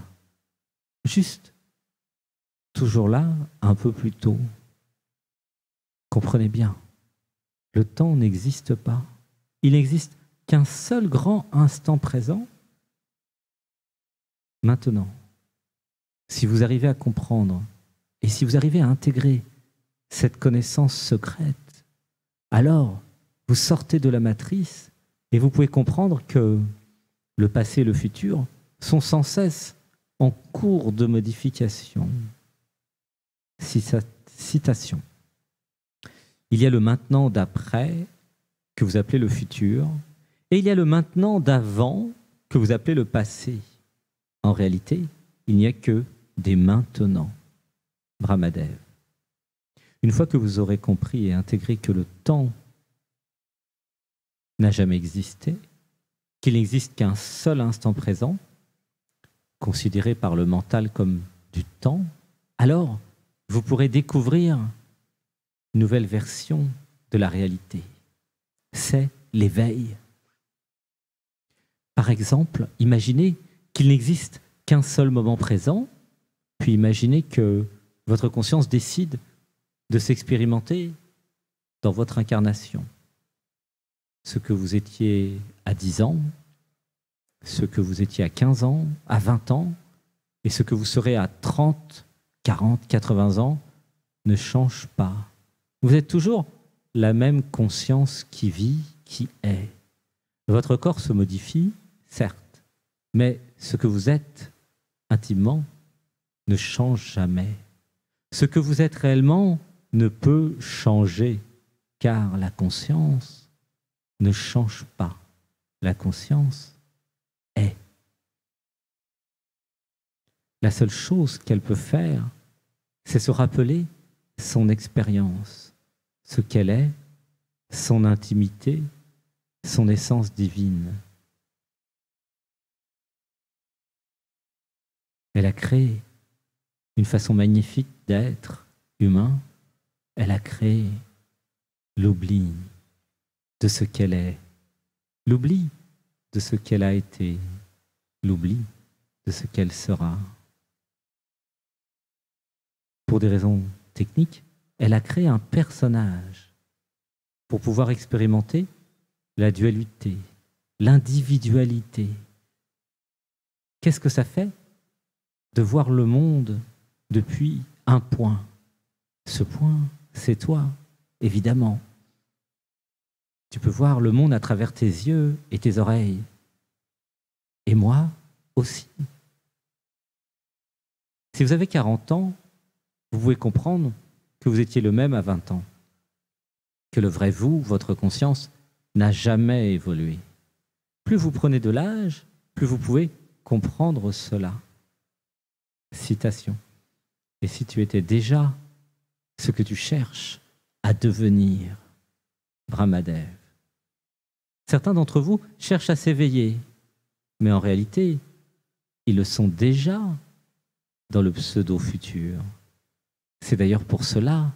Juste, toujours là, un peu plus tôt. Comprenez bien, le temps n'existe pas. Il n'existe qu'un seul grand instant présent, maintenant. Si vous arrivez à comprendre et si vous arrivez à intégrer cette connaissance secrète, alors vous sortez de la matrice et vous pouvez comprendre que le passé et le futur sont sans cesse en cours de modification. Citation. Il y a le maintenant d'après que vous appelez le futur et il y a le maintenant d'avant que vous appelez le passé. En réalité, il n'y a que des maintenant. Brahmadev. Une fois que vous aurez compris et intégré que le temps n'a jamais existé, qu'il n'existe qu'un seul instant présent, considéré par le mental comme du temps, alors vous pourrez découvrir une nouvelle version de la réalité. C'est l'éveil. Par exemple, imaginez qu'il n'existe qu'un seul moment présent, puis imaginez que votre conscience décide de s'expérimenter dans votre incarnation. Ce que vous étiez à 10 ans, ce que vous étiez à 15 ans, à 20 ans, et ce que vous serez à 30, 40, 80 ans, ne change pas. Vous êtes toujours la même conscience qui vit, qui est. Votre corps se modifie, certes, mais ce que vous êtes intimement ne change jamais. Ce que vous êtes réellement ne peut changer. car la conscience ne change pas. La conscience est. La seule chose qu'elle peut faire, c'est se rappeler son expérience, ce qu'elle est, son intimité, son essence divine. Elle a créé une façon magnifique d'être humain. Elle a créé l'oubli de ce qu'elle est, l'oubli de ce qu'elle a été, l'oubli de ce qu'elle sera. Pour des raisons techniques, elle a créé un personnage pour pouvoir expérimenter la dualité, l'individualité. Qu'est-ce que ça fait de voir le monde depuis un point? Ce point, c'est toi, évidemment. Tu peux voir le monde à travers tes yeux et tes oreilles. Et moi aussi. Si vous avez 40 ans, vous pouvez comprendre que vous étiez le même à 20 ans, que le vrai vous, votre conscience, n'a jamais évolué. Plus vous prenez de l'âge, plus vous pouvez comprendre cela. Citation. Et si tu étais déjà ce que tu cherches à devenir, Brahmadev. Certains d'entre vous cherchent à s'éveiller, mais en réalité, ils le sont déjà dans le pseudo-futur. C'est d'ailleurs pour cela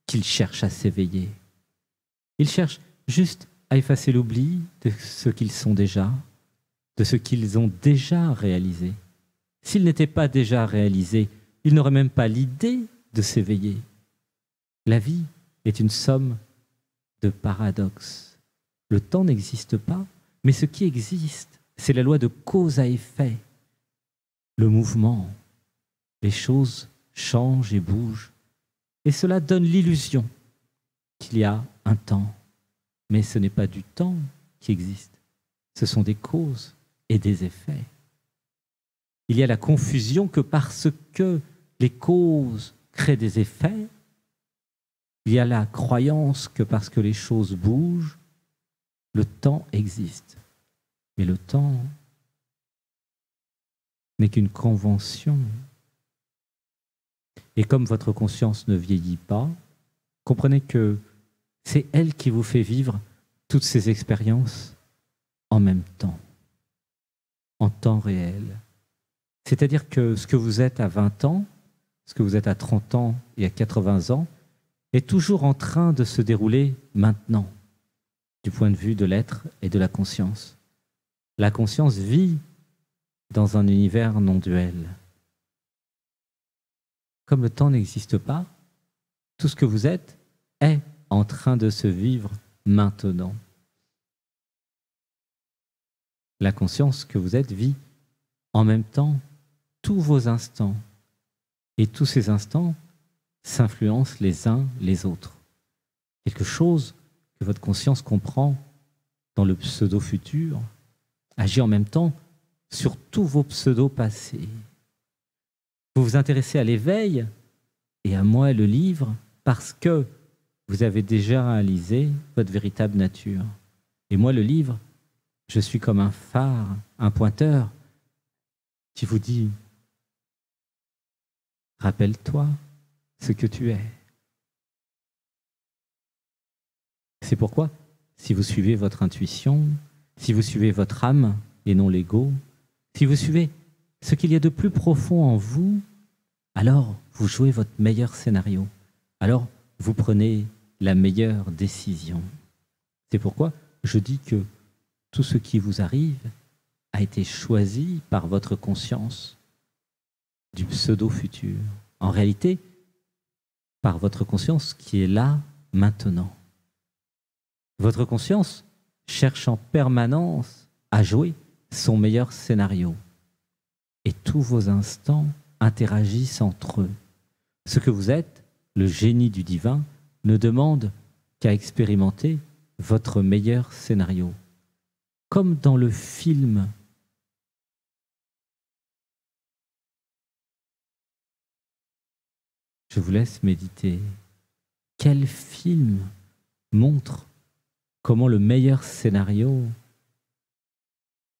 qu'ils cherchent à s'éveiller. Ils cherchent juste à effacer l'oubli de ce qu'ils sont déjà, de ce qu'ils ont déjà réalisé. S'ils n'étaient pas déjà réalisés, ils n'auraient même pas l'idée de s'éveiller. La vie est une somme de paradoxes. Le temps n'existe pas, mais ce qui existe, c'est la loi de cause à effet. Le mouvement, les choses changent et bougent, et cela donne l'illusion qu'il y a un temps. Mais ce n'est pas du temps qui existe, ce sont des causes et des effets. Il y a la confusion que parce que les causes créent des effets, il y a la croyance que parce que les choses bougent, le temps existe. Mais le temps n'est qu'une convention. Et comme votre conscience ne vieillit pas, comprenez que c'est elle qui vous fait vivre toutes ces expériences en même temps, en temps réel. C'est-à-dire que ce que vous êtes à 20 ans, ce que vous êtes à 30 ans et à 80 ans, est toujours en train de se dérouler maintenant, du point de vue de l'être et de la conscience. La conscience vit dans un univers non duel. Comme le temps n'existe pas, tout ce que vous êtes est en train de se vivre maintenant. La conscience que vous êtes vit en même temps tous vos instants. Et tous ces instants s'influencent les uns les autres. Quelque chose que votre conscience comprend dans le pseudo-futur agit en même temps sur tous vos pseudo-passés. Vous vous intéressez à l'éveil et à moi le livre parce que vous avez déjà réalisé votre véritable nature. Et moi le livre, je suis comme un phare, un pointeur qui vous dit « Rappelle-toi ce que tu es ». C'est pourquoi, si vous suivez votre intuition, si vous suivez votre âme et non l'ego, si vous suivez ce qu'il y a de plus profond en vous, alors vous jouez votre meilleur scénario. Alors vous prenez la meilleure décision. C'est pourquoi je dis que tout ce qui vous arrive a été choisi par votre conscience du pseudo-futur. En réalité, par votre conscience qui est là maintenant. Votre conscience cherche en permanence à jouer son meilleur scénario. Et tous vos instants interagissent entre eux. Ce que vous êtes, le génie du divin, ne demande qu'à expérimenter votre meilleur scénario. Comme dans le film. Je vous laisse méditer. Quel film montre comment le meilleur scénario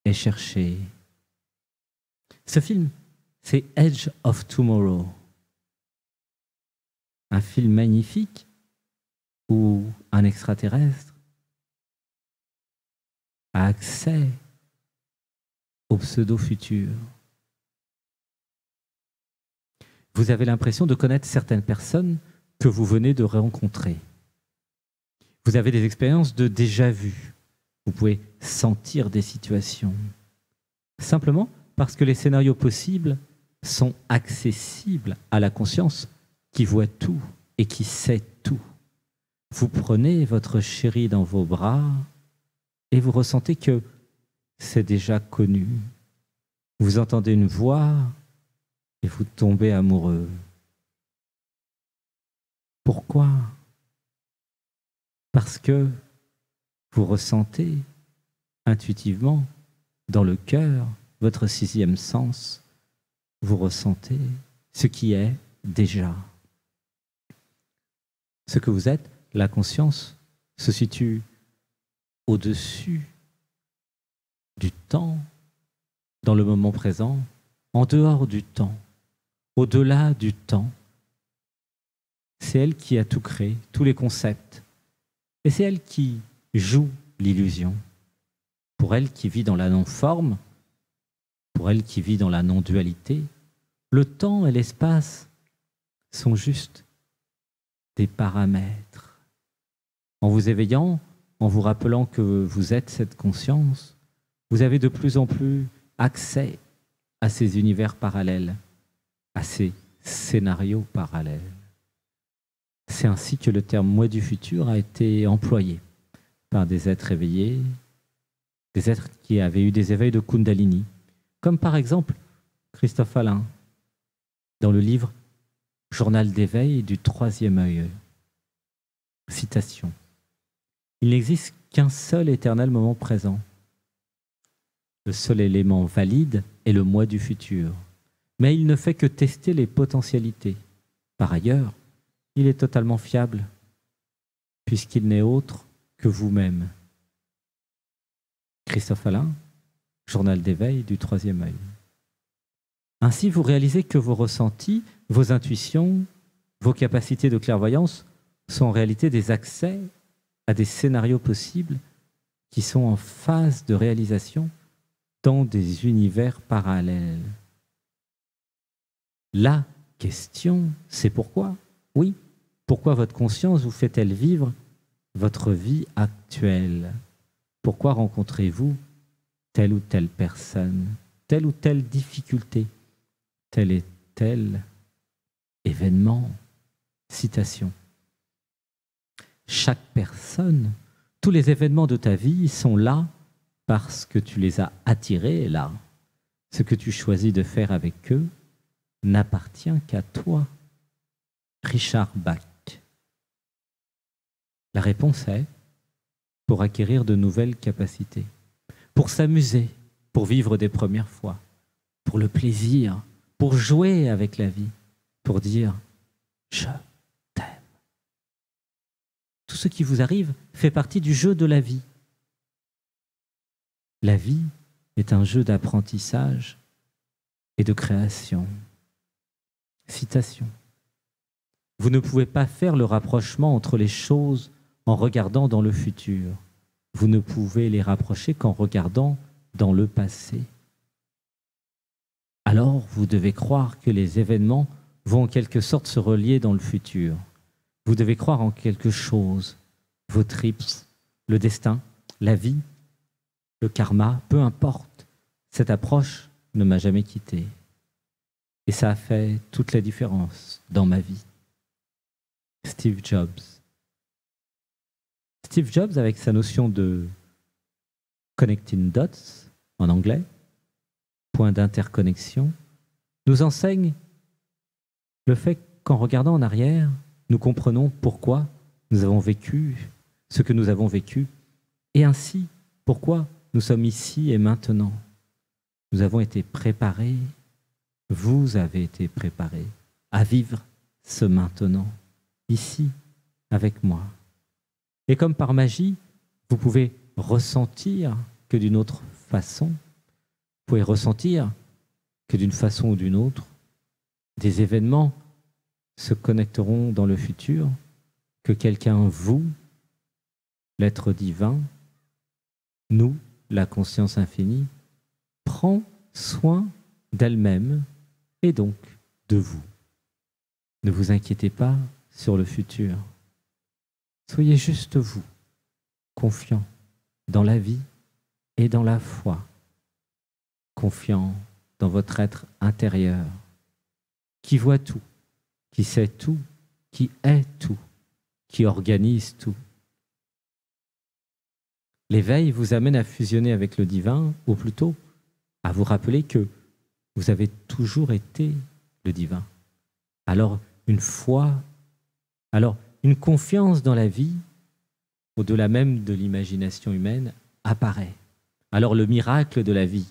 est cherché. Ce film, c'est Edge of Tomorrow, un film magnifique où un extraterrestre a accès au pseudo-futur. Vous avez l'impression de connaître certaines personnes que vous venez de rencontrer. Vous avez des expériences de déjà-vu. Vous pouvez sentir des situations. Simplement parce que les scénarios possibles sont accessibles à la conscience qui voit tout et qui sait tout. Vous prenez votre chéri dans vos bras et vous ressentez que c'est déjà connu. Vous entendez une voix et vous tombez amoureux. Pourquoi? Parce que vous ressentez intuitivement, dans le cœur, votre sixième sens, vous ressentez ce qui est déjà. Ce que vous êtes, la conscience, se situe au-dessus du temps, dans le moment présent, en dehors du temps, au-delà du temps. C'est elle qui a tout créé, tous les concepts. Et c'est elle qui joue l'illusion. Pour elle qui vit dans la non-forme, pour elle qui vit dans la non-dualité, le temps et l'espace sont juste des paramètres. En vous éveillant, en vous rappelant que vous êtes cette conscience, vous avez de plus en plus accès à ces univers parallèles, à ces scénarios parallèles. C'est ainsi que le terme « moi du futur » a été employé par des êtres éveillés, des êtres qui avaient eu des éveils de Kundalini, comme par exemple Christophe Alain, dans le livre « Journal d'éveil du troisième œil ». Citation. Il n'existe qu'un seul éternel moment présent. Le seul élément valide est le moi du futur, mais il ne fait que tester les potentialités. Par ailleurs, il est totalement fiable, puisqu'il n'est autre que vous-même. Christophe Alain, Journal d'éveil du troisième œil. Ainsi, vous réalisez que vos ressentis, vos intuitions, vos capacités de clairvoyance sont en réalité des accès à des scénarios possibles qui sont en phase de réalisation dans des univers parallèles. La question, c'est pourquoi? Oui, pourquoi votre conscience vous fait-elle vivre votre vie actuelle? Pourquoi rencontrez-vous telle ou telle personne, telle ou telle difficulté, tel et tel événement? Citation. Chaque personne, tous les événements de ta vie sont là parce que tu les as attirés là. Ce que tu choisis de faire avec eux n'appartient qu'à toi. Richard Bach. La réponse est pour acquérir de nouvelles capacités, pour s'amuser, pour vivre des premières fois, pour le plaisir, pour jouer avec la vie, pour dire « je t'aime ». Tout ce qui vous arrive fait partie du jeu de la vie. La vie est un jeu d'apprentissage et de création. Citation. Vous ne pouvez pas faire le rapprochement entre les choses en regardant dans le futur. Vous ne pouvez les rapprocher qu'en regardant dans le passé. Alors, vous devez croire que les événements vont en quelque sorte se relier dans le futur. Vous devez croire en quelque chose, vos tripes, le destin, la vie, le karma, peu importe. Cette approche ne m'a jamais quitté. Et ça a fait toute la différence dans ma vie. Steve Jobs. Steve Jobs, avec sa notion de connecting dots, en anglais, point d'interconnexion, nous enseigne le fait qu'en regardant en arrière, nous comprenons pourquoi nous avons vécu ce que nous avons vécu, et ainsi pourquoi nous sommes ici et maintenant. Nous avons été préparés, vous avez été préparés à vivre ce maintenant, ici, avec moi. Et comme par magie, vous pouvez ressentir que d'une autre façon, vous pouvez ressentir que d'une façon ou d'une autre, des événements se connecteront dans le futur, que quelqu'un, vous, l'être divin, nous, la conscience infinie, prend soin d'elle-même et donc de vous. Ne vous inquiétez pas sur le futur. Soyez juste vous, confiant dans la vie et dans la foi, confiant dans votre être intérieur, qui voit tout, qui sait tout, qui est tout, qui organise tout. L'éveil vous amène à fusionner avec le divin, ou plutôt à vous rappeler que vous avez toujours été le divin. Alors une foi, alors une confiance dans la vie, au-delà même de l'imagination humaine, apparaît. Alors le miracle de la vie,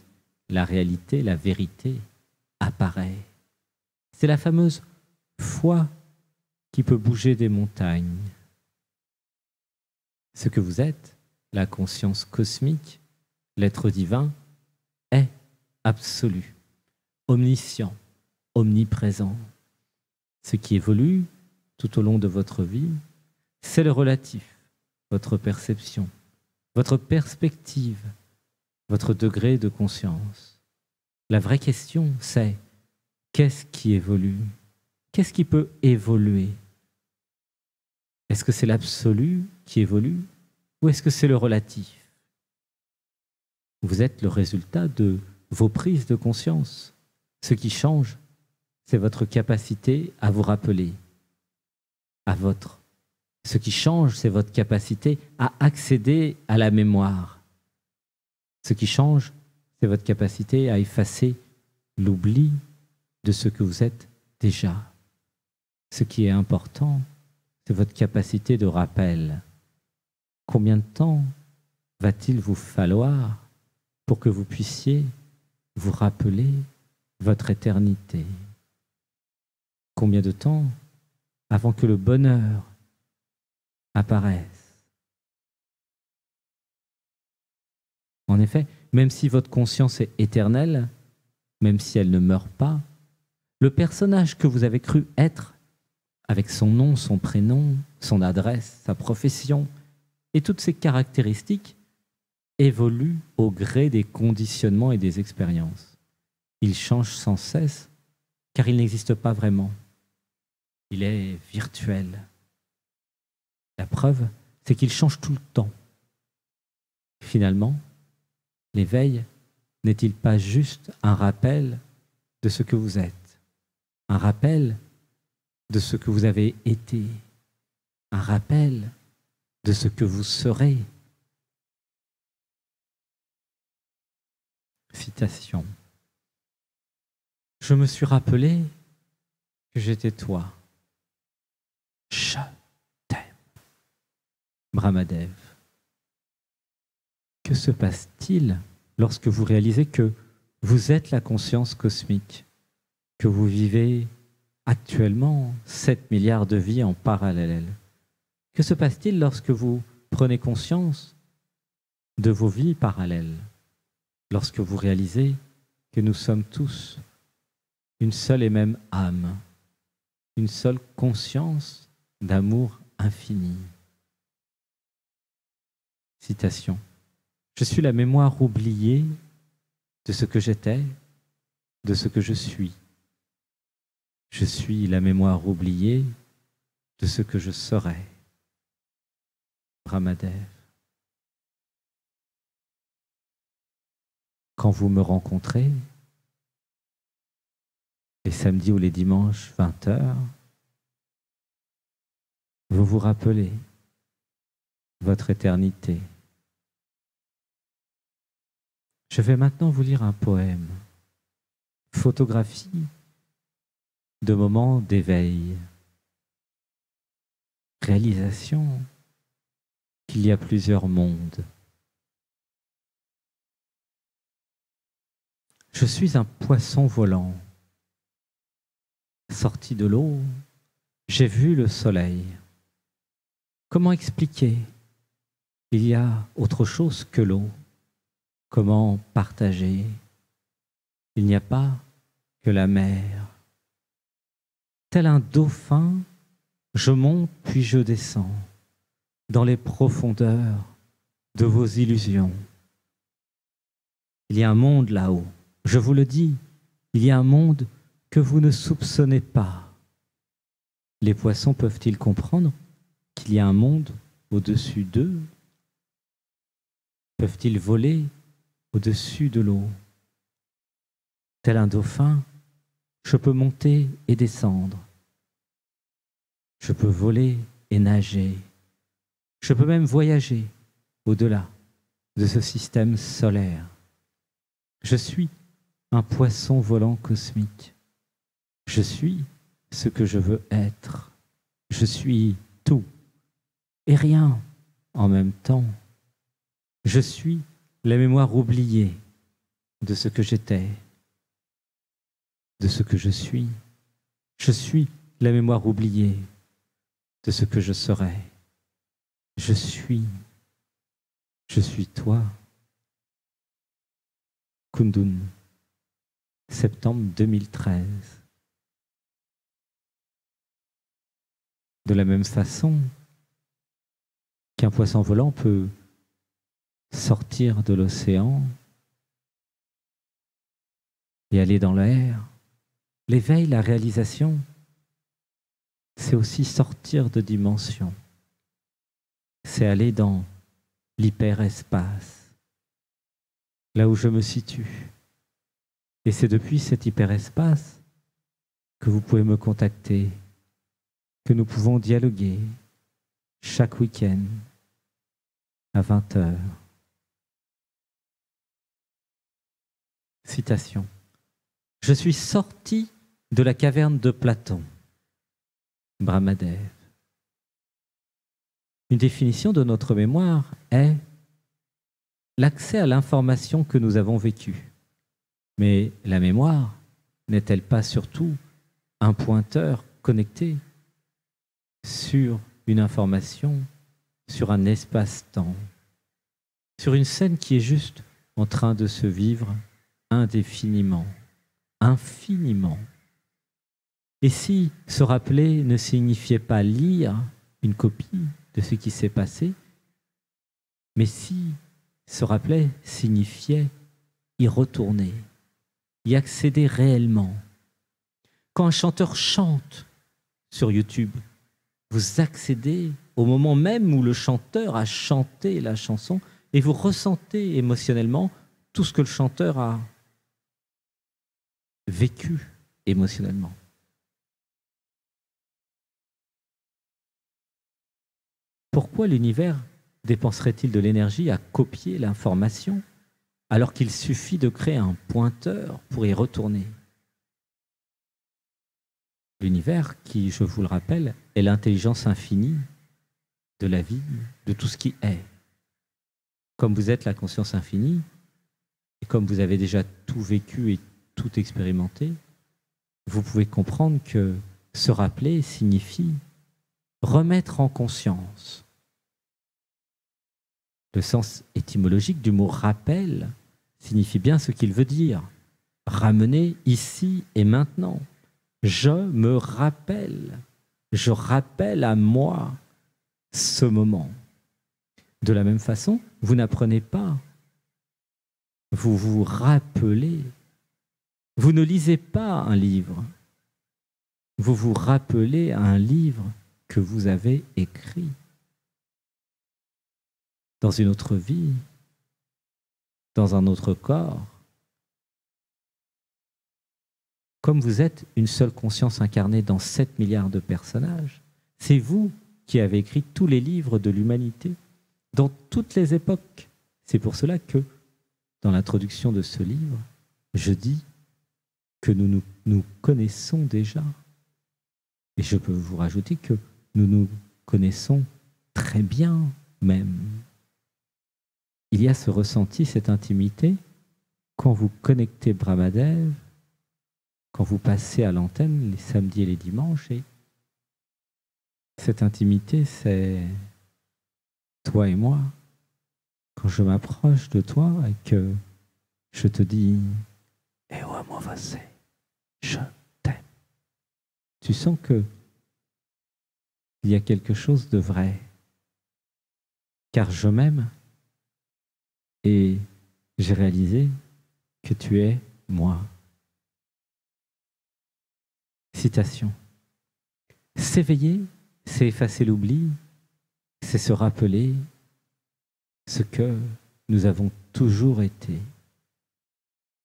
la réalité, la vérité, apparaît. C'est la fameuse foi qui peut bouger des montagnes. Ce que vous êtes, la conscience cosmique, l'être divin, est absolu, omniscient, omniprésent. Ce qui évolue tout au long de votre vie, c'est le relatif, votre perception, votre perspective, votre degré de conscience. La vraie question, c'est qu'est-ce qui évolue? Qu'est-ce qui peut évoluer? Est-ce que c'est l'absolu qui évolue ou est-ce que c'est le relatif? Vous êtes le résultat de vos prises de conscience. Ce qui change, c'est votre capacité à vous rappeler à votre. Ce qui change, c'est votre capacité à accéder à la mémoire. Ce qui change, c'est votre capacité à effacer l'oubli de ce que vous êtes déjà. Ce qui est important, c'est votre capacité de rappel. Combien de temps va-t-il vous falloir pour que vous puissiez vous rappeler votre éternité? Combien de temps avant que le bonheur apparaisse? En effet, même si votre conscience est éternelle, même si elle ne meurt pas, le personnage que vous avez cru être, avec son nom, son prénom, son adresse, sa profession et toutes ses caractéristiques, évolue au gré des conditionnements et des expériences. Il change sans cesse, car il n'existe pas vraiment. Il est virtuel. La preuve, c'est qu'il change tout le temps. Finalement, l'éveil n'est-il pas juste un rappel de ce que vous êtes, un rappel de ce que vous avez été, un rappel de ce que vous serez? Citation. Je me suis rappelé que j'étais toi. Je t'aime. Brahmadev. Que se passe-t-il lorsque vous réalisez que vous êtes la conscience cosmique, que vous vivez actuellement 7 milliards de vies en parallèle? Que se passe-t-il lorsque vous prenez conscience de vos vies parallèles, lorsque vous réalisez que nous sommes tous une seule et même âme, une seule conscience d'amour infini? Citation. Je suis la mémoire oubliée de ce que j'étais, de ce que je suis. Je suis la mémoire oubliée de ce que je serai. Brahmadev. Quand vous me rencontrez, les samedis ou les dimanches, 20h, vous vous rappelez votre éternité. Je vais maintenant vous lire un poème, photographie de moments d'éveil, réalisation qu'il y a plusieurs mondes. Je suis un poisson volant. Sorti de l'eau, j'ai vu le soleil. Comment expliquer il y a autre chose que l'eau. Comment partager? Il n'y a pas que la mer. Tel un dauphin, je monte puis je descends dans les profondeurs de vos illusions. Il y a un monde là-haut, je vous le dis, il y a un monde que vous ne soupçonnez pas. Les poissons peuvent-ils comprendre qu'il y a un monde au-dessus d'eux? Peuvent-ils voler au-dessus de l'eau? Tel un dauphin, je peux monter et descendre. Je peux voler et nager. Je peux même voyager au-delà de ce système solaire. Je suis un poisson volant cosmique. Je suis ce que je veux être. Je suis tout et rien en même temps. Je suis la mémoire oubliée de ce que j'étais, de ce que je suis. Je suis la mémoire oubliée de ce que je serai. Je suis toi. Kundun, septembre 2013. De la même façon qu'un poisson volant peut sortir de l'océan et aller dans l'air, l'éveil, la réalisation, c'est aussi sortir de dimension. C'est aller dans l'hyperespace, là où je me situe. Et c'est depuis cet hyperespace que vous pouvez me contacter, que nous pouvons dialoguer chaque week-end à 20h. Citation. Je suis sorti de la caverne de Platon. Brahmadev. Une définition de notre mémoire est l'accès à l'information que nous avons vécue. Mais la mémoire n'est-elle pas surtout un pointeur connecté sur une information, sur un espace-temps, sur une scène qui est juste en train de se vivre indéfiniment, infiniment? Et si se rappeler ne signifiait pas lire une copie de ce qui s'est passé, mais si se rappeler signifiait y retourner, y accéder réellement. Quand un chanteur chante sur YouTube, vous accédez au moment même où le chanteur a chanté la chanson et vous ressentez émotionnellement tout ce que le chanteur a vécu émotionnellement. Pourquoi l'univers dépenserait-il de l'énergie à copier l'information alors qu'il suffit de créer un pointeur pour y retourner? L'univers qui, je vous le rappelle, est l'intelligence infinie de la vie, de tout ce qui est. Comme vous êtes la conscience infinie, et comme vous avez déjà tout vécu et tout expérimenté, vous pouvez comprendre que se rappeler signifie remettre en conscience. Le sens étymologique du mot « rappel » signifie bien ce qu'il veut dire. Ramener ici et maintenant. Je me rappelle. Je rappelle à moi ce moment. De la même façon, vous n'apprenez pas. Vous vous rappelez. Vous ne lisez pas un livre. Vous vous rappelez un livre que vous avez écrit. Dans une autre vie, dans un autre corps. Comme vous êtes une seule conscience incarnée dans 7 milliards de personnages, c'est vous qui avez écrit tous les livres de l'humanité, dans toutes les époques. C'est pour cela que, dans l'introduction de ce livre, je dis que nous connaissons déjà. Et je peux vous rajouter que nous nous connaissons très bien même. Il y a ce ressenti, cette intimité, quand vous connectez Brahmadev, quand vous passez à l'antenne les samedis et les dimanches. Et cette intimité, c'est toi et moi, quand je m'approche de toi et que je te dis « Eu amo você », je t'aime. Tu sens que il y a quelque chose de vrai, car je m'aime et j'ai réalisé que tu es moi. Citation. S'éveiller, c'est effacer l'oubli, c'est se rappeler ce que nous avons toujours été.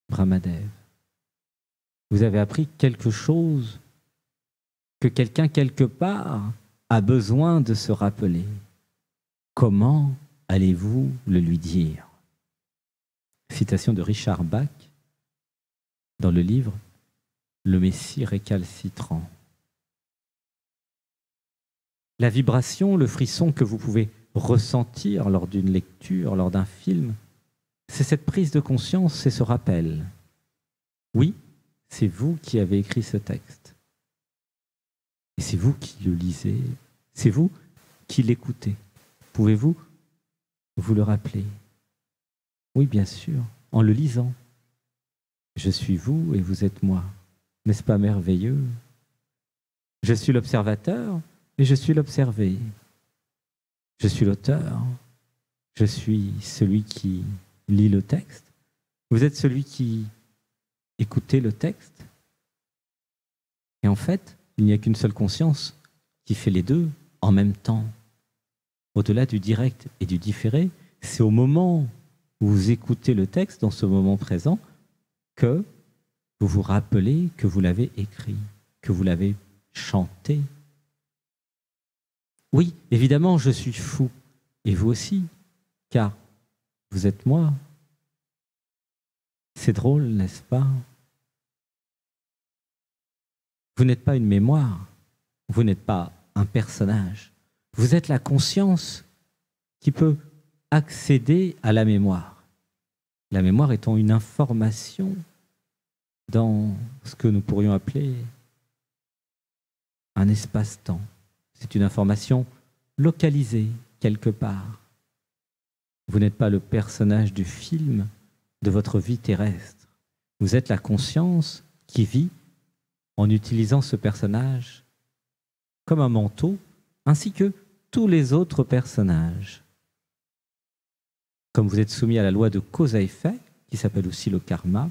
Brahmadev. Vous avez appris quelque chose que quelqu'un quelque part a besoin de se rappeler. Comment allez-vous le lui dire? Citation de Richard Bach dans le livre Le Messie récalcitrant. La vibration, le frisson que vous pouvez ressentir lors d'une lecture, lors d'un film, c'est cette prise de conscience, c'est ce rappel. Oui, c'est vous qui avez écrit ce texte. Et c'est vous qui le lisez, c'est vous qui l'écoutez. Pouvez-vous vous le rappeler? Oui, bien sûr, en le lisant. Je suis vous et vous êtes moi. N'est-ce pas merveilleux? Je suis l'observateur et je suis l'observé. Je suis l'auteur, je suis celui qui lit le texte. Vous êtes celui qui écoutez le texte. Et en fait, il n'y a qu'une seule conscience qui fait les deux en même temps. Au-delà du direct et du différé, c'est au moment où vous écoutez le texte, dans ce moment présent, que vous vous rappelez que vous l'avez écrit, que vous l'avez chanté. Oui, évidemment, je suis fou, et vous aussi, car vous êtes moi. C'est drôle, n'est-ce pas? Vous n'êtes pas une mémoire, vous n'êtes pas un personnage. Vous êtes la conscience qui peut accéder à la mémoire. La mémoire étant une information dans ce que nous pourrions appeler un espace-temps. C'est une information localisée quelque part. Vous n'êtes pas le personnage du film de votre vie terrestre. Vous êtes la conscience qui vit en utilisant ce personnage comme un manteau, ainsi que tous les autres personnages. Comme vous êtes soumis à la loi de cause à effet, qui s'appelle aussi le karma,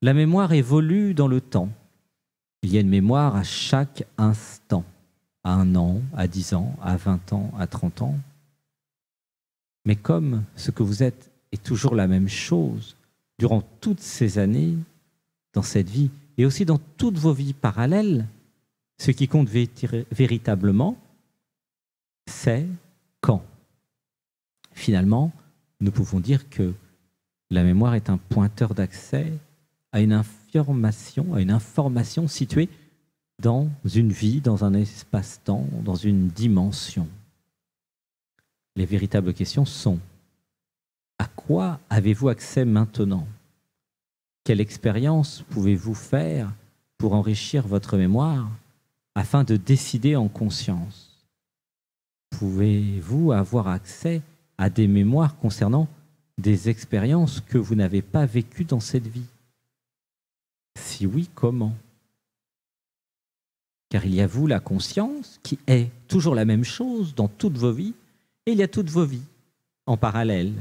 la mémoire évolue dans le temps. Il y a une mémoire à chaque instant, à 1 an, à 10 ans, à 20 ans, à 30 ans. Mais comme ce que vous êtes est toujours la même chose durant toutes ces années, dans cette vie, et aussi dans toutes vos vies parallèles, ce qui compte véritablement, c'est quand. Finalement, nous pouvons dire que la mémoire est un pointeur d'accès à une information située dans une vie, dans un espace-temps, dans une dimension. Les véritables questions sont: à quoi avez-vous accès maintenant? Quelle expérience pouvez-vous faire pour enrichir votre mémoire afin de décider en conscience? Pouvez-vous avoir accès à des mémoires concernant des expériences que vous n'avez pas vécues dans cette vie? Si oui, comment? Car il y a vous, la conscience, qui est toujours la même chose dans toutes vos vies, et il y a toutes vos vies en parallèle.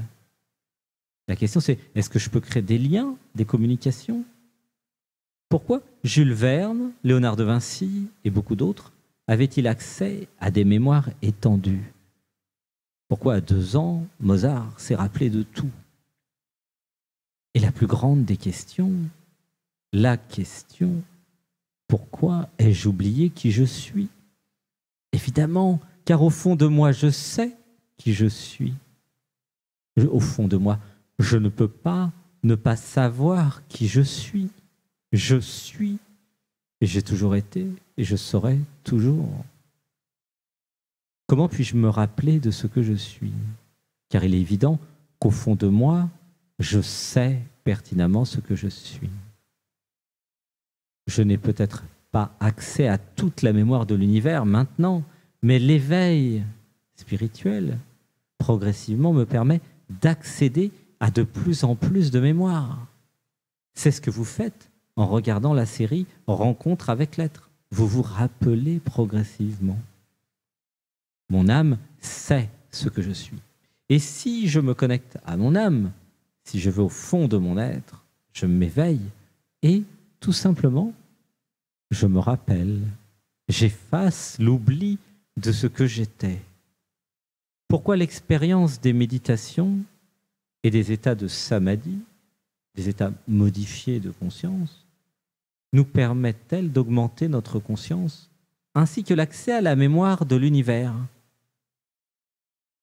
La question c'est, est-ce que je peux créer des liens, des communications? Pourquoi Jules Verne, Léonard de Vinci et beaucoup d'autres avaient-ils accès à des mémoires étendues? Pourquoi à 2 ans, Mozart s'est rappelé de tout? Et la plus grande des questions, la question: pourquoi ai-je oublié qui je suis? Évidemment, car au fond de moi, je sais qui je suis. Au fond de moi, je ne peux pas ne pas savoir qui je suis. Je suis, et j'ai toujours été, et je serai toujours. Comment puis-je me rappeler de ce que je suis? Car il est évident qu'au fond de moi, je sais pertinemment ce que je suis. Je n'ai peut-être pas accès à toute la mémoire de l'univers maintenant, mais l'éveil spirituel, progressivement, me permet d'accéder à de plus en plus de mémoire. C'est ce que vous faites en regardant la série Rencontre avec l'être. Vous vous rappelez progressivement. Mon âme sait ce que je suis. Et si je me connecte à mon âme, si je vais au fond de mon être, je m'éveille et tout simplement, je me rappelle, j'efface l'oubli de ce que j'étais. Pourquoi l'expérience des méditations et des états de samadhi, des états modifiés de conscience, nous permettent-elles d'augmenter notre conscience, ainsi que l'accès à la mémoire de l'univers?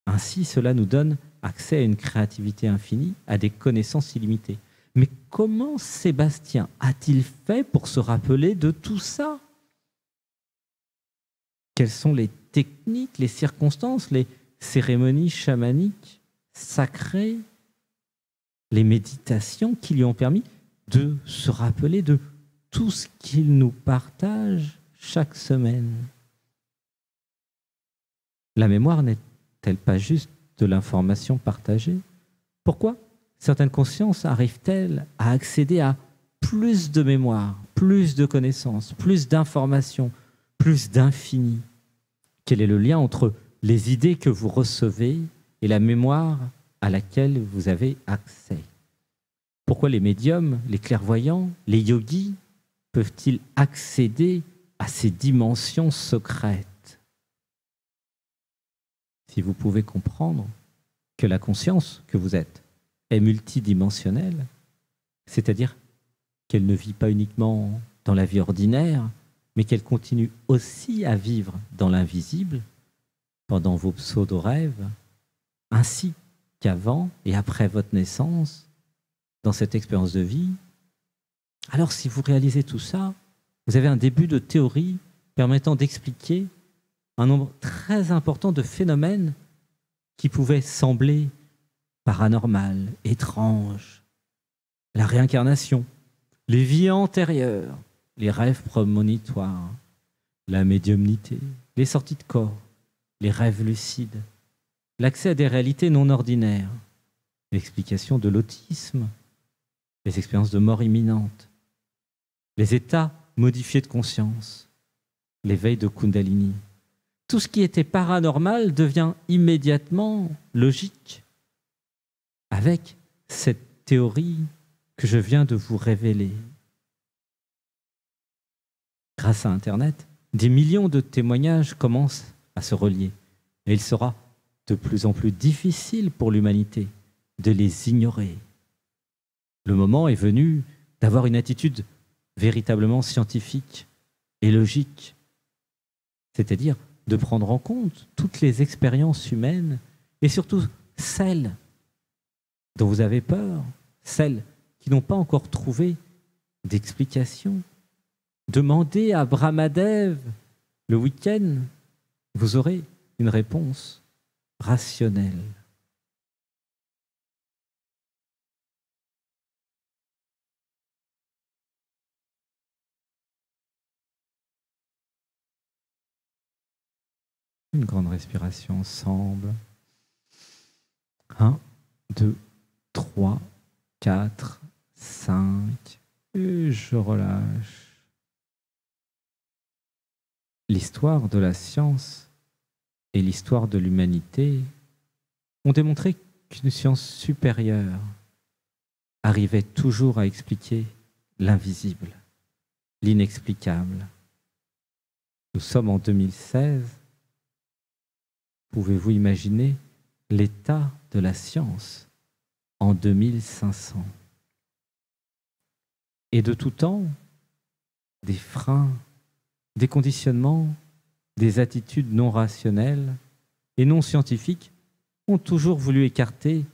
Ainsi, cela nous donne accès à une créativité infinie, à des connaissances illimitées. Mais comment Sébastien a-t-il fait pour se rappeler de tout ça? Quelles sont les techniques, les circonstances, les cérémonies chamaniques, sacrées, les méditations qui lui ont permis de se rappeler de tout ce qu'il nous partage chaque semaine? La mémoire n'est-elle pas juste de l'information partagée? Pourquoi certaines consciences arrivent-elles à accéder à plus de mémoire, plus de connaissances, plus d'informations, plus d'infini? Quel est le lien entre les idées que vous recevez et la mémoire à laquelle vous avez accès? Pourquoi les médiums, les clairvoyants, les yogis peuvent-ils accéder à ces dimensions secrètes? Si vous pouvez comprendre que la conscience que vous êtes est multidimensionnelle, c'est-à-dire qu'elle ne vit pas uniquement dans la vie ordinaire, mais qu'elle continue aussi à vivre dans l'invisible, pendant vos pseudo-rêves, ainsi qu'avant et après votre naissance, dans cette expérience de vie. Alors si vous réalisez tout ça, vous avez un début de théorie permettant d'expliquer un nombre très important de phénomènes qui pouvaient sembler paranormal, étrange, la réincarnation, les vies antérieures, les rêves prémonitoires, la médiumnité, les sorties de corps, les rêves lucides, l'accès à des réalités non ordinaires, l'explication de l'autisme, les expériences de mort imminente, les états modifiés de conscience, l'éveil de Kundalini. Tout ce qui était paranormal devient immédiatement logique avec cette théorie que je viens de vous révéler. Grâce à Internet, des millions de témoignages commencent à se relier et il sera de plus en plus difficile pour l'humanité de les ignorer. Le moment est venu d'avoir une attitude véritablement scientifique et logique, c'est-à-dire de prendre en compte toutes les expériences humaines et surtout celles dont vous avez peur, celles qui n'ont pas encore trouvé d'explication. Demandez à Brahmadev le week-end, vous aurez une réponse rationnelle. Une grande respiration ensemble. 1, 2, 3, 4, 5. Et je relâche. L'histoire de la science et l'histoire de l'humanité ont démontré qu'une science supérieure arrivait toujours à expliquer l'invisible, l'inexplicable. Nous sommes en 2016. Pouvez-vous imaginer l'état de la science en 2500? Et de tout temps, des freins, des conditionnements, des attitudes non rationnelles et non scientifiques ont toujours voulu écarter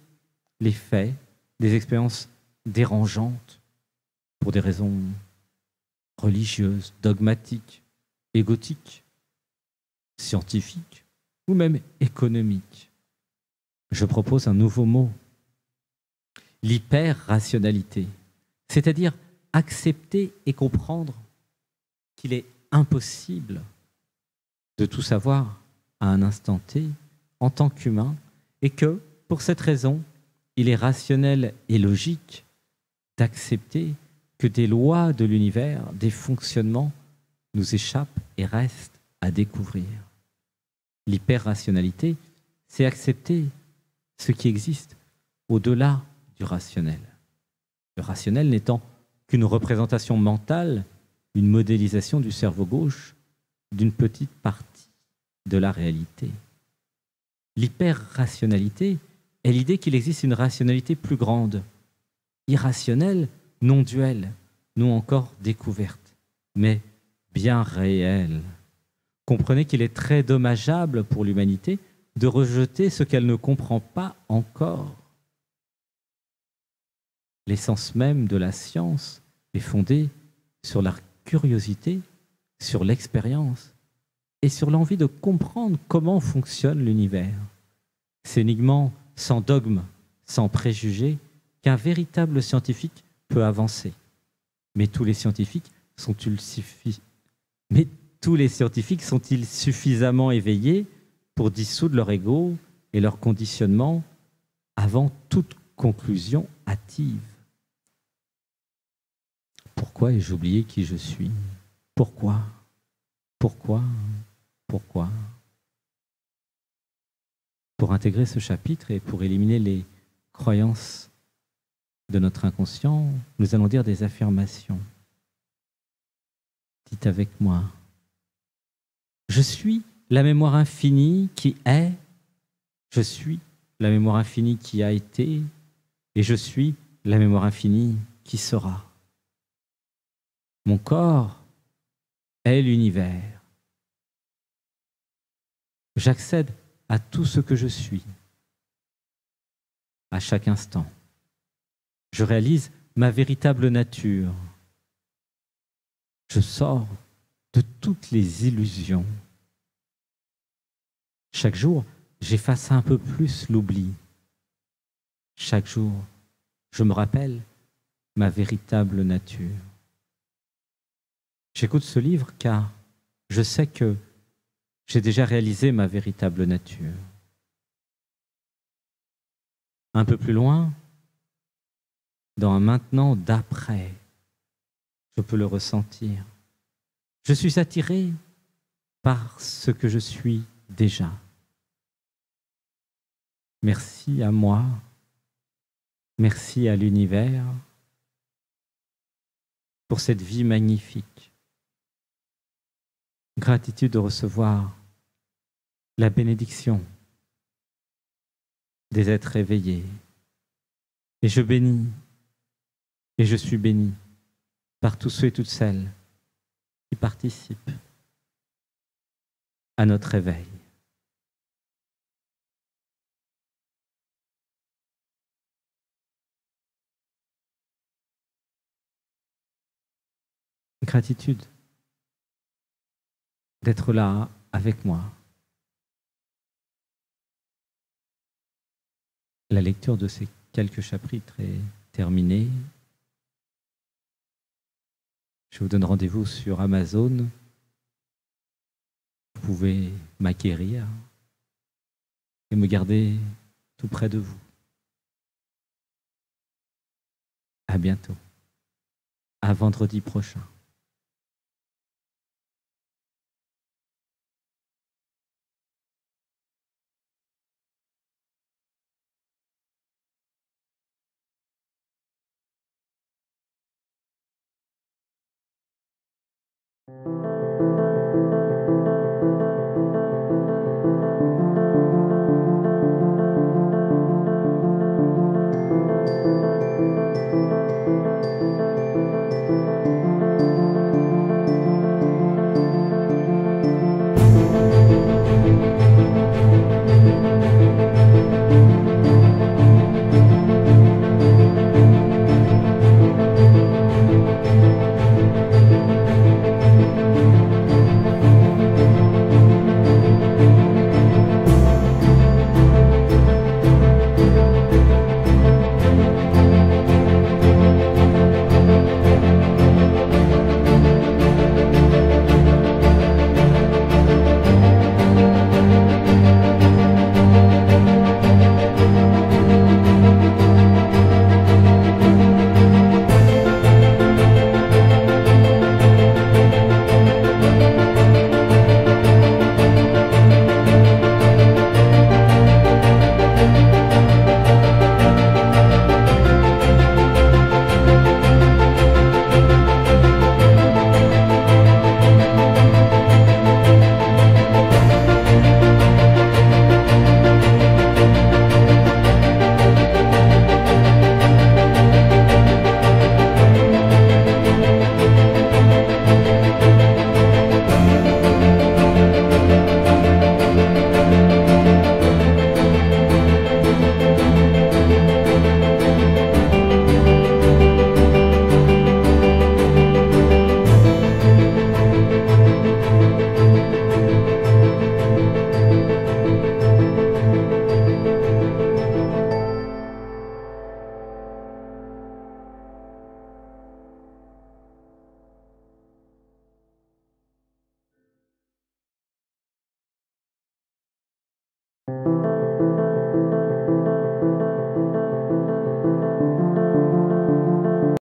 les faits, des expériences dérangeantes pour des raisons religieuses, dogmatiques, égotiques, scientifiques ou même économiques. Je propose un nouveau mot, l'hyper-rationalité, c'est-à-dire accepter et comprendre qu'il est impossible de tout savoir à un instant T en tant qu'humain et que, pour cette raison, il est rationnel et logique d'accepter que des lois de l'univers, des fonctionnements, nous échappent et restent à découvrir. L'hyper-rationalité, c'est accepter ce qui existe au-delà du rationnel. Le rationnel n'étant qu'une représentation mentale, une modélisation du cerveau gauche d'une petite partie de la réalité. L'hyper-rationalité est l'idée qu'il existe une rationalité plus grande, irrationnelle, non duelle, non encore découverte, mais bien réelle. Comprenez qu'il est très dommageable pour l'humanité de rejeter ce qu'elle ne comprend pas encore. L'essence même de la science est fondée sur la curiosité, sur l'expérience et sur l'envie de comprendre comment fonctionne l'univers. C'est uniquement sans dogme, sans préjugés, qu'un véritable scientifique peut avancer. Mais tous les scientifiques sont-ils suffisamment éveillés pour dissoudre leur ego et leur conditionnement avant toute conclusion hâtive? Pourquoi ai-je oublié qui je suis? Pourquoi? Pourquoi? Pourquoi? Pour intégrer ce chapitre et pour éliminer les croyances de notre inconscient, nous allons dire des affirmations. Dites avec moi. Je suis la mémoire infinie qui est, je suis la mémoire infinie qui a été, et je suis la mémoire infinie qui sera. Mon corps est l'univers. J'accède à tout ce que je suis, à chaque instant. Je réalise ma véritable nature. Je sors de toutes les illusions. Chaque jour, j'efface un peu plus l'oubli. Chaque jour, je me rappelle ma véritable nature. J'écoute ce livre car je sais que j'ai déjà réalisé ma véritable nature. Un peu plus loin, dans un maintenant d'après, je peux le ressentir. Je suis attiré par ce que je suis déjà. Merci à moi, merci à l'univers pour cette vie magnifique. Gratitude de recevoir la bénédiction des êtres éveillés. Et je bénis, et je suis béni par tous ceux et toutes celles qui participent à notre éveil. Gratitude d'être là avec moi. La lecture de ces quelques chapitres est terminée. Je vous donne rendez-vous sur Amazon. Vous pouvez m'acquérir et me garder tout près de vous. À bientôt. À vendredi prochain.